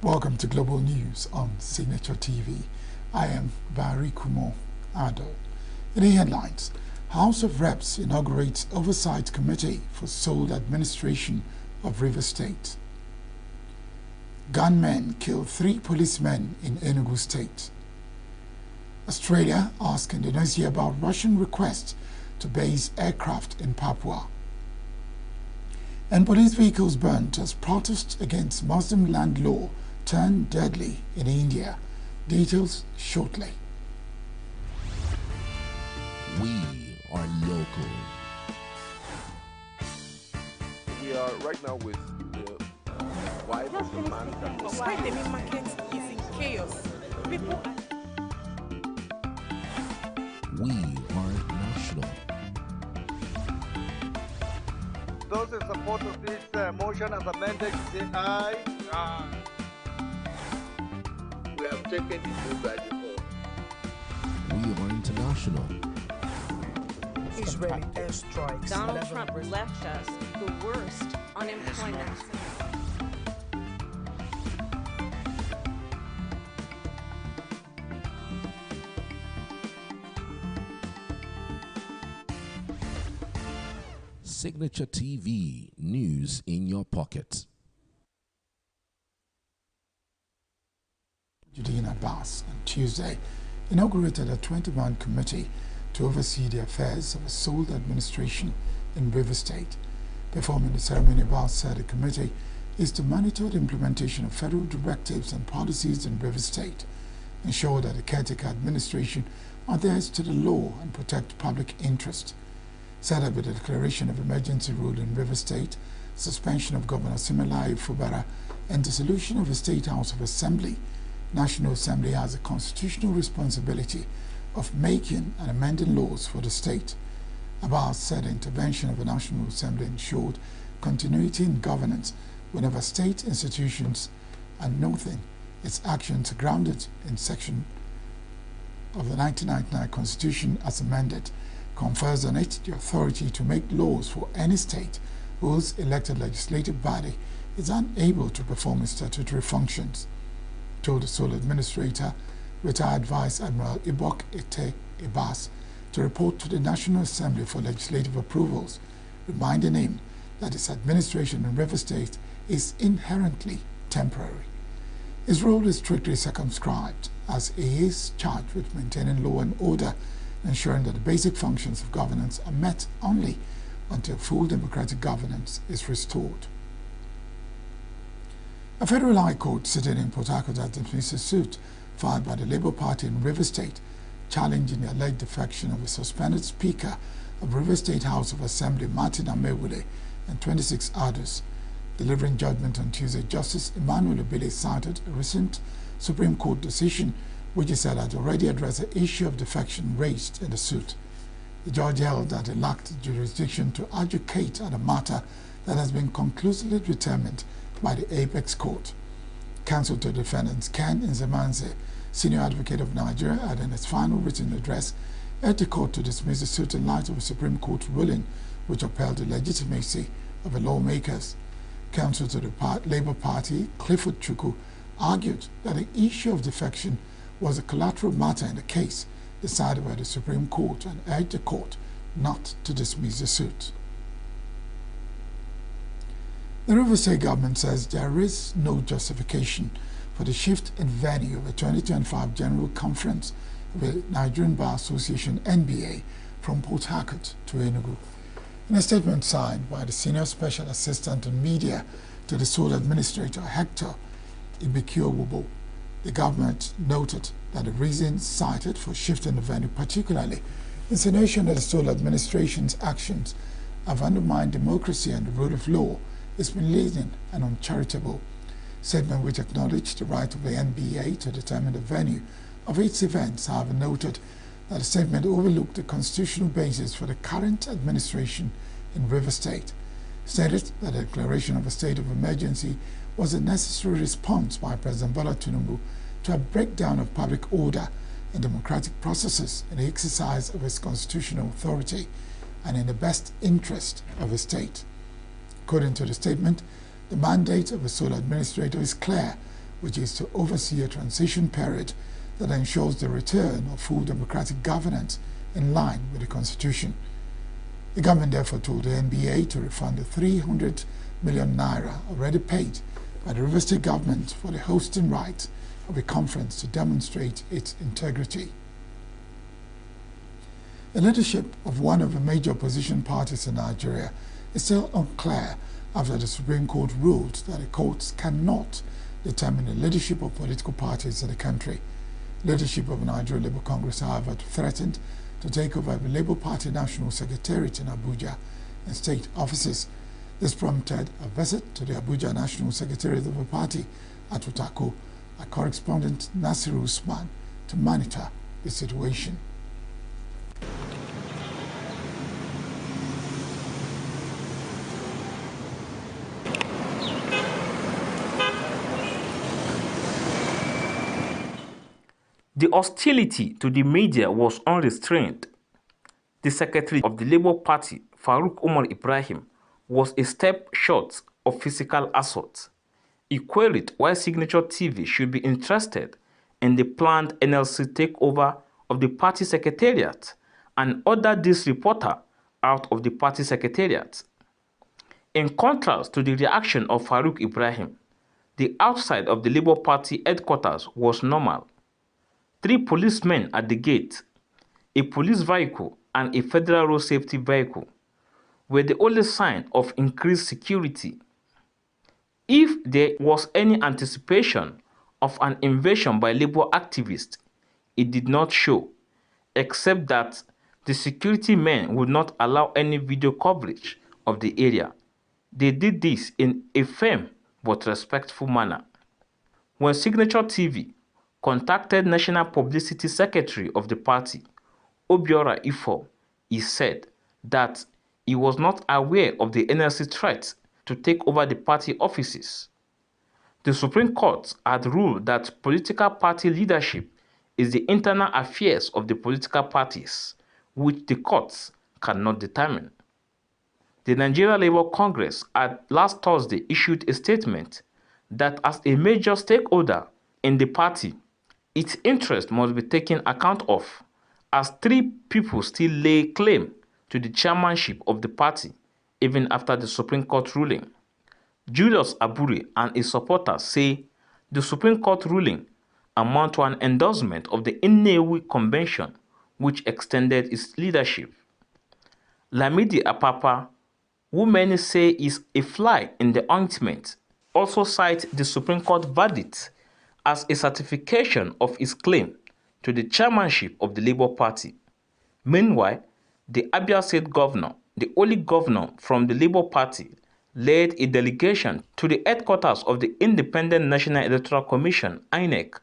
Welcome to Global News on Signature TV. I am Barry Kumo Ado. In the headlines, House of Reps inaugurates Oversight Committee for Sole Administration of River State. Gunmen kill 3 policemen in ENUGU State. Australia asks Indonesia about Russian request to base aircraft in Papua. And police vehicles burnt as protest against Muslim land law turned deadly in India. Details shortly. We are local. We are right now with the wife of the man that was... Why the main market is in chaos. People are... We are national. Those in support of this motion as amended, say aye. Aye. We have taken the vote by default. We are international. Israeli airstrikes. Donald Trump left us the worst unemployment. Signature TV, news in your pocket. Judean Abbas on Tuesday inaugurated a 20-man committee to oversee the affairs of a sole administration in River State. Performing the ceremony, Abbas said the committee is to monitor the implementation of federal directives and policies in River State, ensure that the caretaker administration adheres to the law and protect public interest. Said that with the declaration of emergency rule in River State, suspension of Governor Simelai Fubara, and dissolution of the State House of Assembly, National Assembly has a constitutional responsibility of making and amending laws for the state. Abbas said the intervention of the National Assembly ensured continuity in governance whenever state institutions are nothing. Its actions are grounded in section of the 1999 Constitution as amended, confers on it the authority to make laws for any state whose elected legislative body is unable to perform its statutory functions. Told the sole administrator, retired Vice Admiral Ibok Ete Abbas, to report to the National Assembly for legislative approvals, reminding him that his administration in River State is inherently temporary. His role is strictly circumscribed, as he is charged with maintaining law and order, ensuring that the basic functions of governance are met only until full democratic governance is restored. A federal high court sitting in Port Harcourt has dismissed a suit filed by the Labour Party in River State, challenging the alleged defection of a suspended Speaker of River State House of Assembly, Martin Amewule, and 26 others. Delivering judgment on Tuesday, Justice Emmanuel Obele cited a recent Supreme Court decision which he said had already addressed the issue of defection raised in the suit. The judge held that it lacked jurisdiction to adjudicate on a matter that has been conclusively determined by the Apex Court. Counsel to defendants Ken Nzemanze, senior advocate of Nigeria, had in its final written address urged the court to dismiss the suit in light of a Supreme Court ruling which upheld the legitimacy of the lawmakers. Counsel to the Labour Party, Clifford Chukwu, argued that the issue of defection was a collateral matter in the case decided by the Supreme Court and urged the court not to dismiss the suit. The River State government says there is no justification for the shift in venue of the 2025 General Conference of the Nigerian Bar Association NBA from Port Harcourt to ENUGU. In a statement signed by the Senior Special Assistant on Media to the Sole Administrator Hector Ibekio-Wubo, the government noted that the reasons cited for shifting the venue, particularly insinuation that the Sole Administration's actions have undermined democracy and the rule of law, is misleading and uncharitable. Statement which acknowledged the right of the NBA to determine the venue of its events, however, noted that the statement overlooked the constitutional basis for the current administration in River State, stated that the declaration of a state of emergency was a necessary response by President Bola Tinubu to a breakdown of public order and democratic processes in the exercise of its constitutional authority and in the best interest of the state. According to the statement, the mandate of the sole administrator is clear, which is to oversee a transition period that ensures the return of full democratic governance in line with the Constitution. The government therefore told the NBA to refund the 300 million naira already paid by the River State government for the hosting rights of a conference to demonstrate its integrity. The leadership of one of the major opposition parties in Nigeria is still unclear after the Supreme Court ruled that the courts cannot determine the leadership of political parties in the country. Leadership of Nigeria Labour Congress, however, threatened to take over the Labour Party National Secretariat in Abuja and state offices. This prompted a visit to the Abuja National Secretariat of the party at Utako, a correspondent Nasiru Usman, to monitor the situation. The hostility to the media was unrestrained. The secretary of the Labour Party, Farouk Umar Ibrahim, was a step short of physical assault. He queried why Signature TV should be interested in the planned NLC takeover of the party secretariat and ordered this reporter out of the party secretariat. In contrast to the reaction of Farouk Ibrahim, the outside of the Labour Party headquarters was normal. 3 policemen at the gate, a police vehicle and a federal road safety vehicle were the only sign of increased security. If there was any anticipation of an invasion by Labour activists, it did not show, except that the security men would not allow any video coverage of the area. They did this in a firm but respectful manner. When Signature TV contacted National Publicity Secretary of the party, Obiora Ifo, he said that he was not aware of the NLC threat to take over the party offices. The Supreme Court had ruled that political party leadership is the internal affairs of the political parties, which the courts cannot determine. The Nigeria Labour Congress had last Thursday issued a statement that as a major stakeholder in the party, its interest must be taken account of, as 3 people still lay claim to the chairmanship of the party even after the Supreme Court ruling. Julius Abure and his supporters say the Supreme Court ruling amounts to an endorsement of the ENUGU Convention, which extended its leadership. Lamidi Apapa, who many say is a fly in the ointment, also cites the Supreme Court verdict as a certification of his claim to the chairmanship of the Labour Party. Meanwhile, the Abia State governor, the only governor from the Labour Party, led a delegation to the headquarters of the Independent National Electoral Commission, INEC,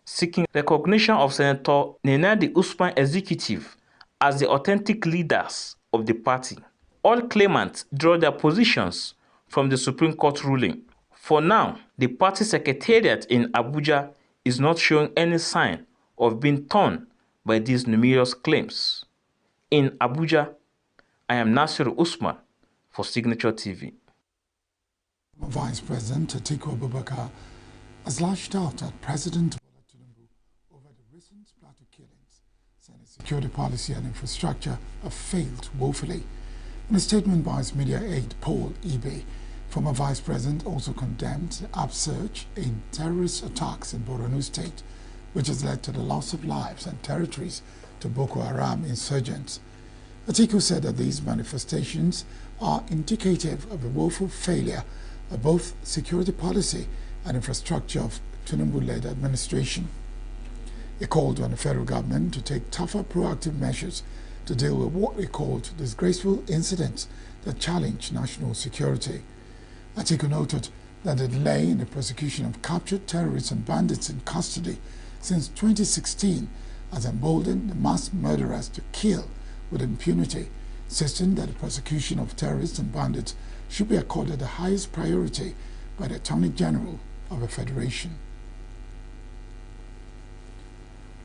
seeking recognition of Senator Nenadi Usman executive as the authentic leaders of the party. All claimants draw their positions from the Supreme Court ruling. For now, the party secretariat in Abuja is not showing any sign of being torn by these numerous claims. In Abuja, I am Nasiru Usman for Signature TV. Vice President Atiku Abubakar has lashed out at President Tinubu over the recent plateau killings, saying his security policy and infrastructure have failed woefully. In a statement by his media aide, Paul Ibe, former Vice President also condemned the upsurge in terrorist attacks in Borno State, which has led to the loss of lives and territories to Boko Haram insurgents. Atiku said that these manifestations are indicative of a woeful failure of both security policy and infrastructure of Tinubu-led administration. He called on the federal government to take tougher proactive measures to deal with what he called disgraceful incidents that challenge national security. Atiku noted that the delay in the prosecution of captured terrorists and bandits in custody since 2016 has emboldened the mass murderers to kill with impunity, insisting that the prosecution of terrorists and bandits should be accorded the highest priority by the Attorney General of the Federation.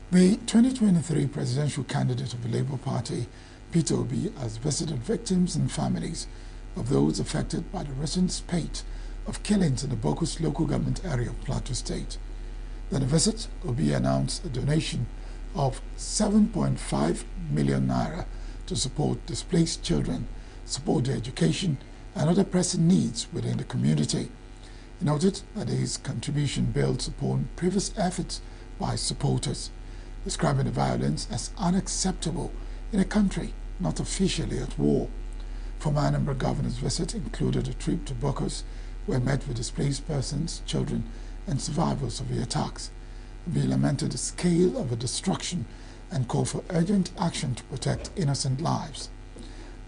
The 2023 presidential candidate of the Labour Party, Peter Obi, has visited victims and families of those affected by the recent spate of killings in the Bokus local government area of Plateau State. At the visit, Obi announced a donation of 7.5 million naira to support displaced children, support their education, and other pressing needs within the community. He noted that his contribution builds upon previous efforts by supporters, describing the violence as unacceptable in a country not officially at war. Former Anambra Governor's visit included a trip to Bokos, where he met with displaced persons, children, and survivors of the attacks. He lamented the scale of the destruction and called for urgent action to protect innocent lives.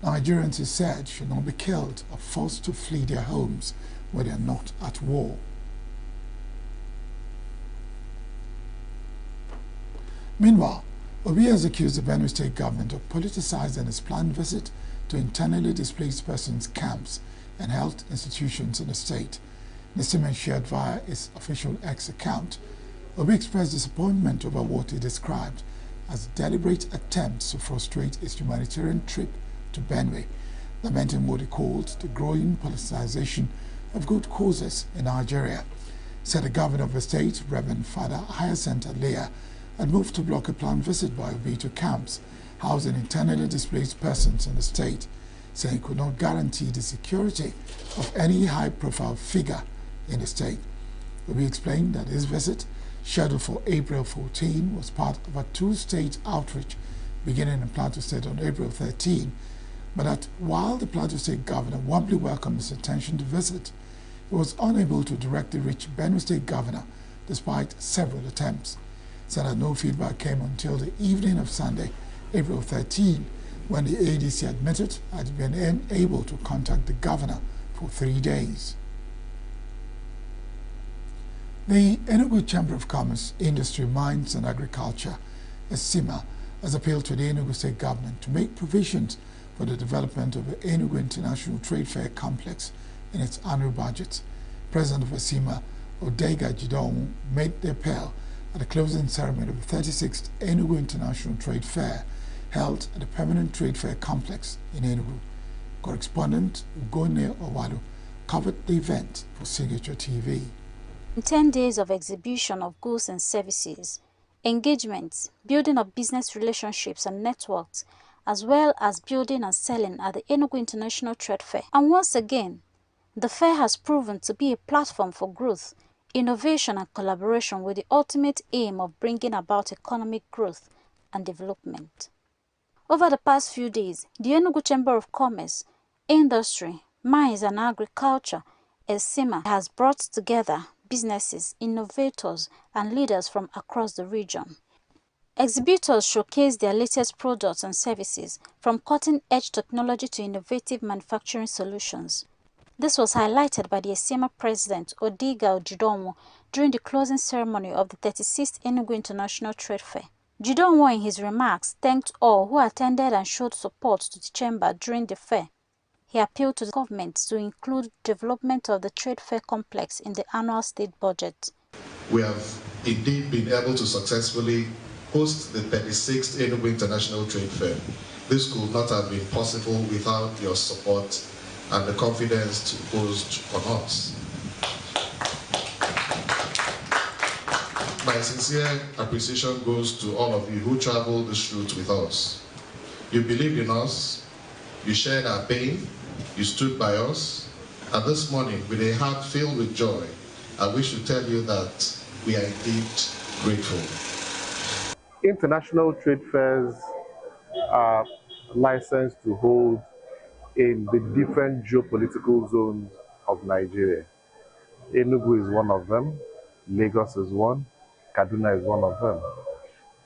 Nigerians, he said, should not be killed or forced to flee their homes where they are not at war. Meanwhile, Obi has accused the Benue State government of politicizing his planned visit to internally displaced persons camps and health institutions in the state. In a statement shared via his official X account, Obi expressed disappointment over what he described as deliberate attempts to frustrate his humanitarian trip to Benue, lamenting what he called the growing politicization of good causes in Nigeria. Said the governor of the state, Reverend Father Hyacinth Alea, had moved to block a planned visit by Obi to camps housing internally displaced persons in the state, saying he could not guarantee the security of any high-profile figure in the state. Obi explained that his visit, scheduled for April 14, was part of a two-stage outreach beginning in Plateau State on April 13, but that while the Plateau State governor warmly welcomed his intention to visit, he was unable to directly reach Benue State governor despite several attempts. Said that no feedback came until the evening of Sunday, April 13, when the ADC admitted had been unable to contact the governor for 3 days. The ENUGU Chamber of Commerce, Industry, Mines and Agriculture, ESIMA, has appealed to the ENUGU State government to make provisions for the development of the ENUGU International Trade Fair Complex in its annual budget. President of ESIMA, Odega Jidong, made the appeal at the closing ceremony of the 36th ENUGU International Trade Fair held at the Permanent Trade Fair Complex in ENUGU. Correspondent Ugone Owalu covered the event for Signature TV. 10 days of exhibition of goods and services, engagements, building of business relationships and networks, as well as building and selling at the ENUGU International Trade Fair. And once again, the fair has proven to be a platform for growth, innovation and collaboration with the ultimate aim of bringing about economic growth and development. Over the past few days, the ENUGU Chamber of Commerce, Industry, Mines and Agriculture, ESIMA, has brought together businesses, innovators and leaders from across the region. Exhibitors showcased their latest products and services, from cutting-edge technology to innovative manufacturing solutions. This was highlighted by the ESIMA president, Odega Jidong, during the closing ceremony of the 36th ENUGU International Trade Fair. Jidong, in his remarks, thanked all who attended and showed support to the chamber during the fair. He appealed to the government to include development of the trade fair complex in the annual state budget. We have indeed been able to successfully host the 36th ENUGU International Trade Fair. This could not have been possible without your support and the confidence reposed on us. My sincere appreciation goes to all of you who traveled this route with us. You believed in us, you shared our pain, you stood by us, and this morning, with a heart filled with joy, I wish to tell you that we are indeed grateful. International trade fairs are licensed to hold in the different geopolitical zones of Nigeria. ENUGU is one of them, Lagos is one, Kaduna is one of them.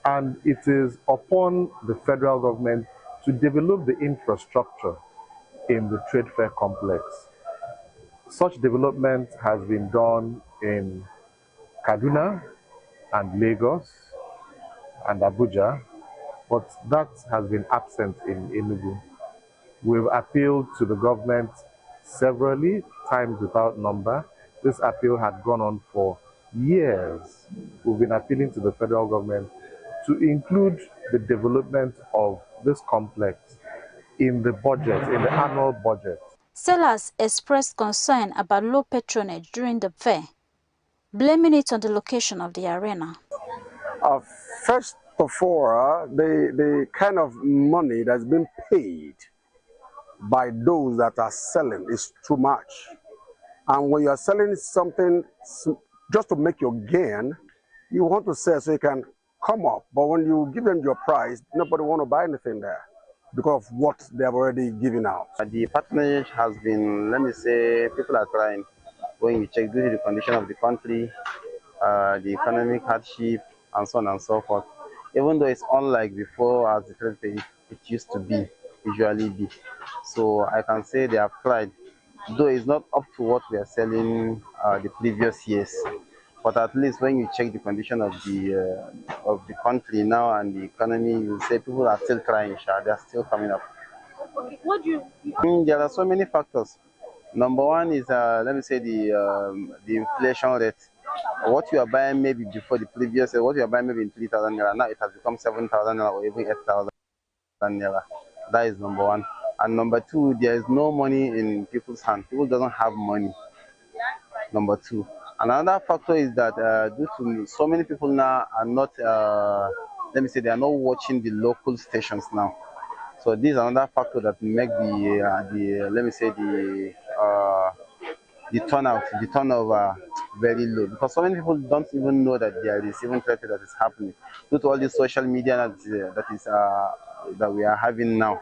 And it is upon the federal government to develop the infrastructure in the trade fair complex. Such development has been done in Kaduna and Lagos and Abuja, but that has been absent in ENUGU. We've appealed to the government severally, times without number. This appeal had gone on for years. We've been appealing to the federal government to include the development of this complex in the budget, in the annual budget. Sellers expressed concern about low patronage during the fair, blaming it on the location of the arena. First of all, the kind of money that's been paid by those that are selling is too much. And when you are selling something just to make your gain, you want to sell so you can come up. But when you give them your price, nobody want to buy anything there. because of what they have already given out. The patronage has been, let me say, people are trying. When you check due to the condition of the country, the economic hardship, and so on and so forth. Even though it's unlike before, as the trade pay it used to be, usually be. So I can say they have tried, though it's not up to what we are selling the previous years. But at least when you check the condition of the country now and the economy, you say people are still trying. They are still coming up. Okay, what do you? There are so many factors. Number one is let me say the inflation rate. What you are buying maybe before the previous, what you are buying maybe in 3,000 naira, now it has become 7,000 naira or even 8,000 naira. That is number one. And number two, there is no money in people's hands. People doesn't have money. Number two. And another factor is that due to so many people now are not, let me say, they are not watching the local stations now. So this is another factor that make the let me say the turnover very low, because so many people don't even know that there is even trade that is happening due to all the social media that we are having now.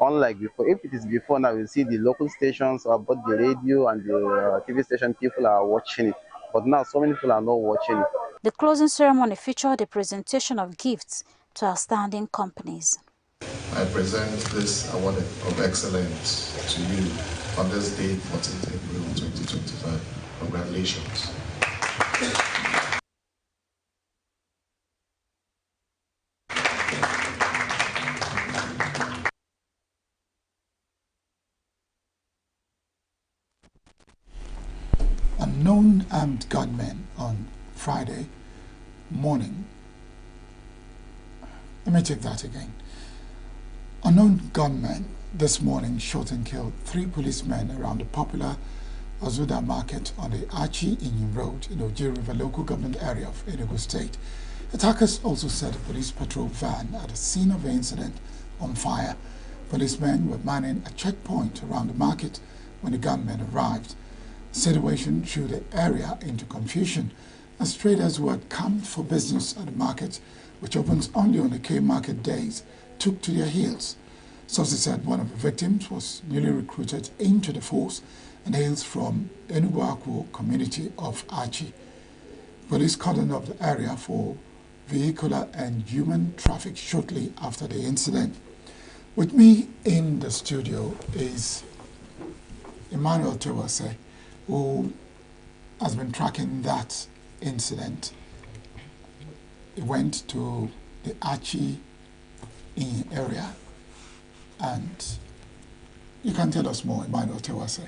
Unlike before, if it is before now, you see the local stations or both the radio and the TV station, people are watching it. But now, so many people are not watching it. The closing ceremony featured a presentation of gifts to outstanding companies. I present this award of excellence to you on this day, 14th April 2025. Congratulations. Unknown armed gunmen on Friday morning. Let me take that again. Unknown gunmen this morning shot and killed 3 policemen around the popular Ozuda Market on the Achi Inyin Road in Oje River local government area of ENUGU State. Attackers also set a police patrol van at the scene of the incident on fire. Policemen were manning a checkpoint around the market when the gunmen arrived. The situation threw the area into confusion as traders who had come for business at the market, which opens only on the K-market days, took to their heels. Sources said one of the victims was newly recruited into the force and hails from ENUGU community of Achi. Police cordoned off the area for vehicular and human traffic shortly after the incident. With me in the studio is Emmanuel Tewase, who has been tracking that incident. He went to the Achi area, and you can tell us more, Emmanuel Tewase.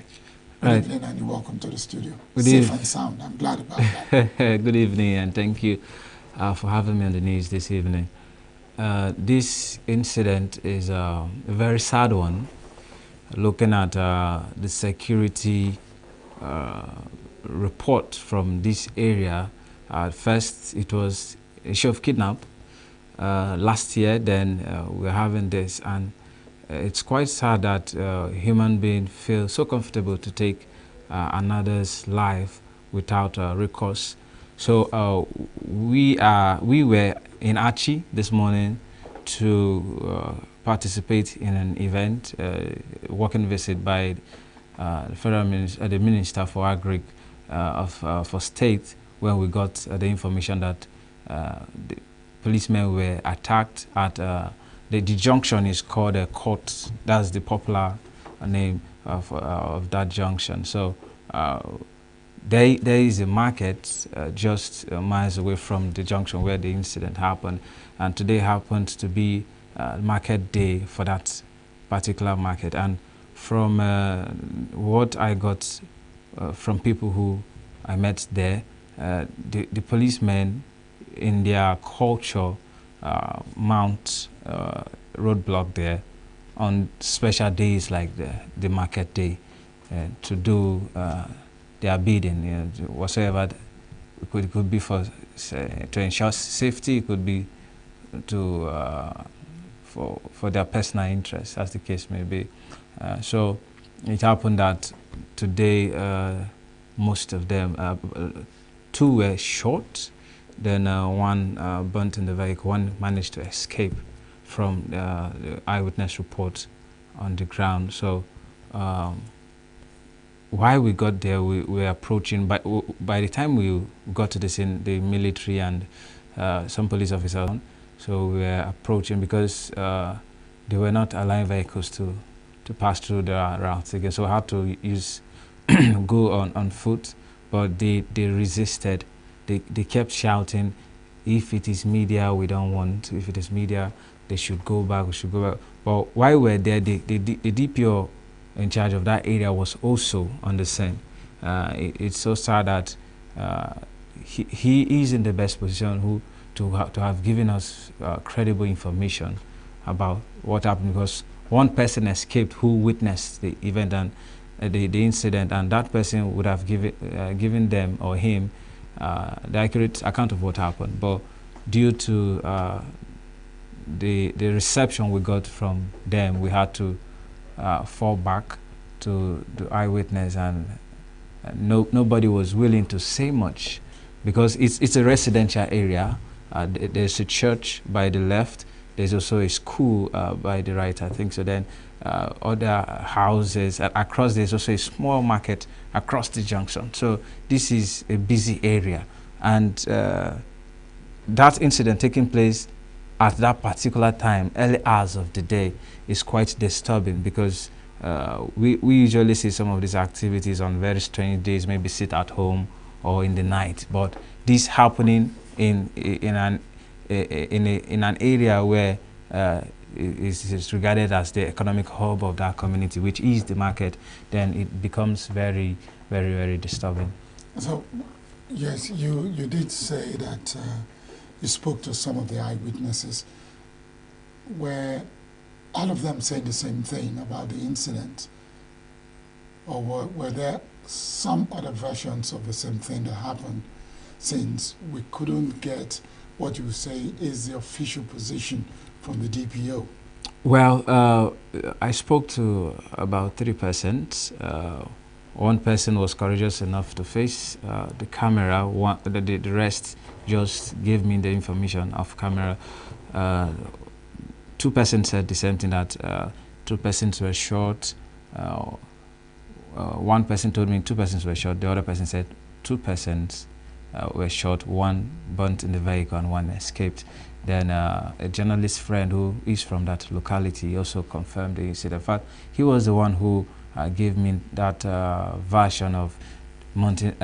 Good evening and you're welcome to the studio. Safe and sound. I'm glad about that. Good evening and thank you for having me on the news this evening. This incident is a very sad one, looking at the security report from this area. First, it was a issue of kidnap last year, then we're having this, and it's quite sad that human beings feel so comfortable to take another's life without recourse. So we were in Achi this morning to participate in an event, working visit by the Federal Minister, the Minister for Agric for State, when we got the information that the policemen were attacked at the junction is called a court. That's the popular name of that junction. So there is a market just miles away from the junction where the incident happened, and today happens to be market day for that particular market. And from what I got from people who I met there, the policemen in their culture mount roadblock there on special days like the market day to do their bidding, whatsoever. It could be for to ensure safety, it could be to for their personal interests, as the case may be. So it happened that today most of them, 2 were shot, then one burnt in the vehicle, one managed to escape from the eyewitness report on the ground. So while we got there, we were approaching. By the time we got to the scene, the military and some police officers, so we were approaching because they were not allowing vehicles to pass through the routes again. So we had to use go on foot, but they resisted. They kept shouting, if it is media, we don't want. If it is media, they should go back, we should go back. But while we were there, the DPO in charge of that area was also on the scene. It's so sad that he is in the best position to have given us credible information about what happened, because one person escaped who witnessed the event and the incident, and that person would have given them or him the accurate account of what happened. But due to the reception we got from them, we had to fall back to the eyewitness, and nobody was willing to say much because it's a residential area. There's a church by the left. There's also a school by the right, I think. So then other houses across. There's also a small market across the junction. So this is a busy area, and that incident taking place at that particular time, early hours of the day, is quite disturbing, because we usually see some of these activities on very strange days, maybe sit at home or in the night. But this happening in an area where is regarded as the economic hub of that community, which is the market, then it becomes very, very, very disturbing. So, yes, you did say that you spoke to some of the eyewitnesses, where all of them said the same thing about the incident, or were there some other versions of the same thing that happened, since we couldn't get what you say is the official position from the DPO? Well, I spoke to about 3%. One person was courageous enough to face the camera. The rest just gave me the information off camera. 2% said the same thing, that 2 persons were shot. One person told me 2 persons were shot. The other person said 2 persons were shot, 1 burnt in the vehicle and 1 escaped. Then a journalist friend who is from that locality also confirmed the incident. In fact, he was the one who gave me that version of mounting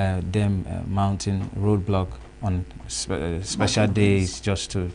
roadblock on special days, just to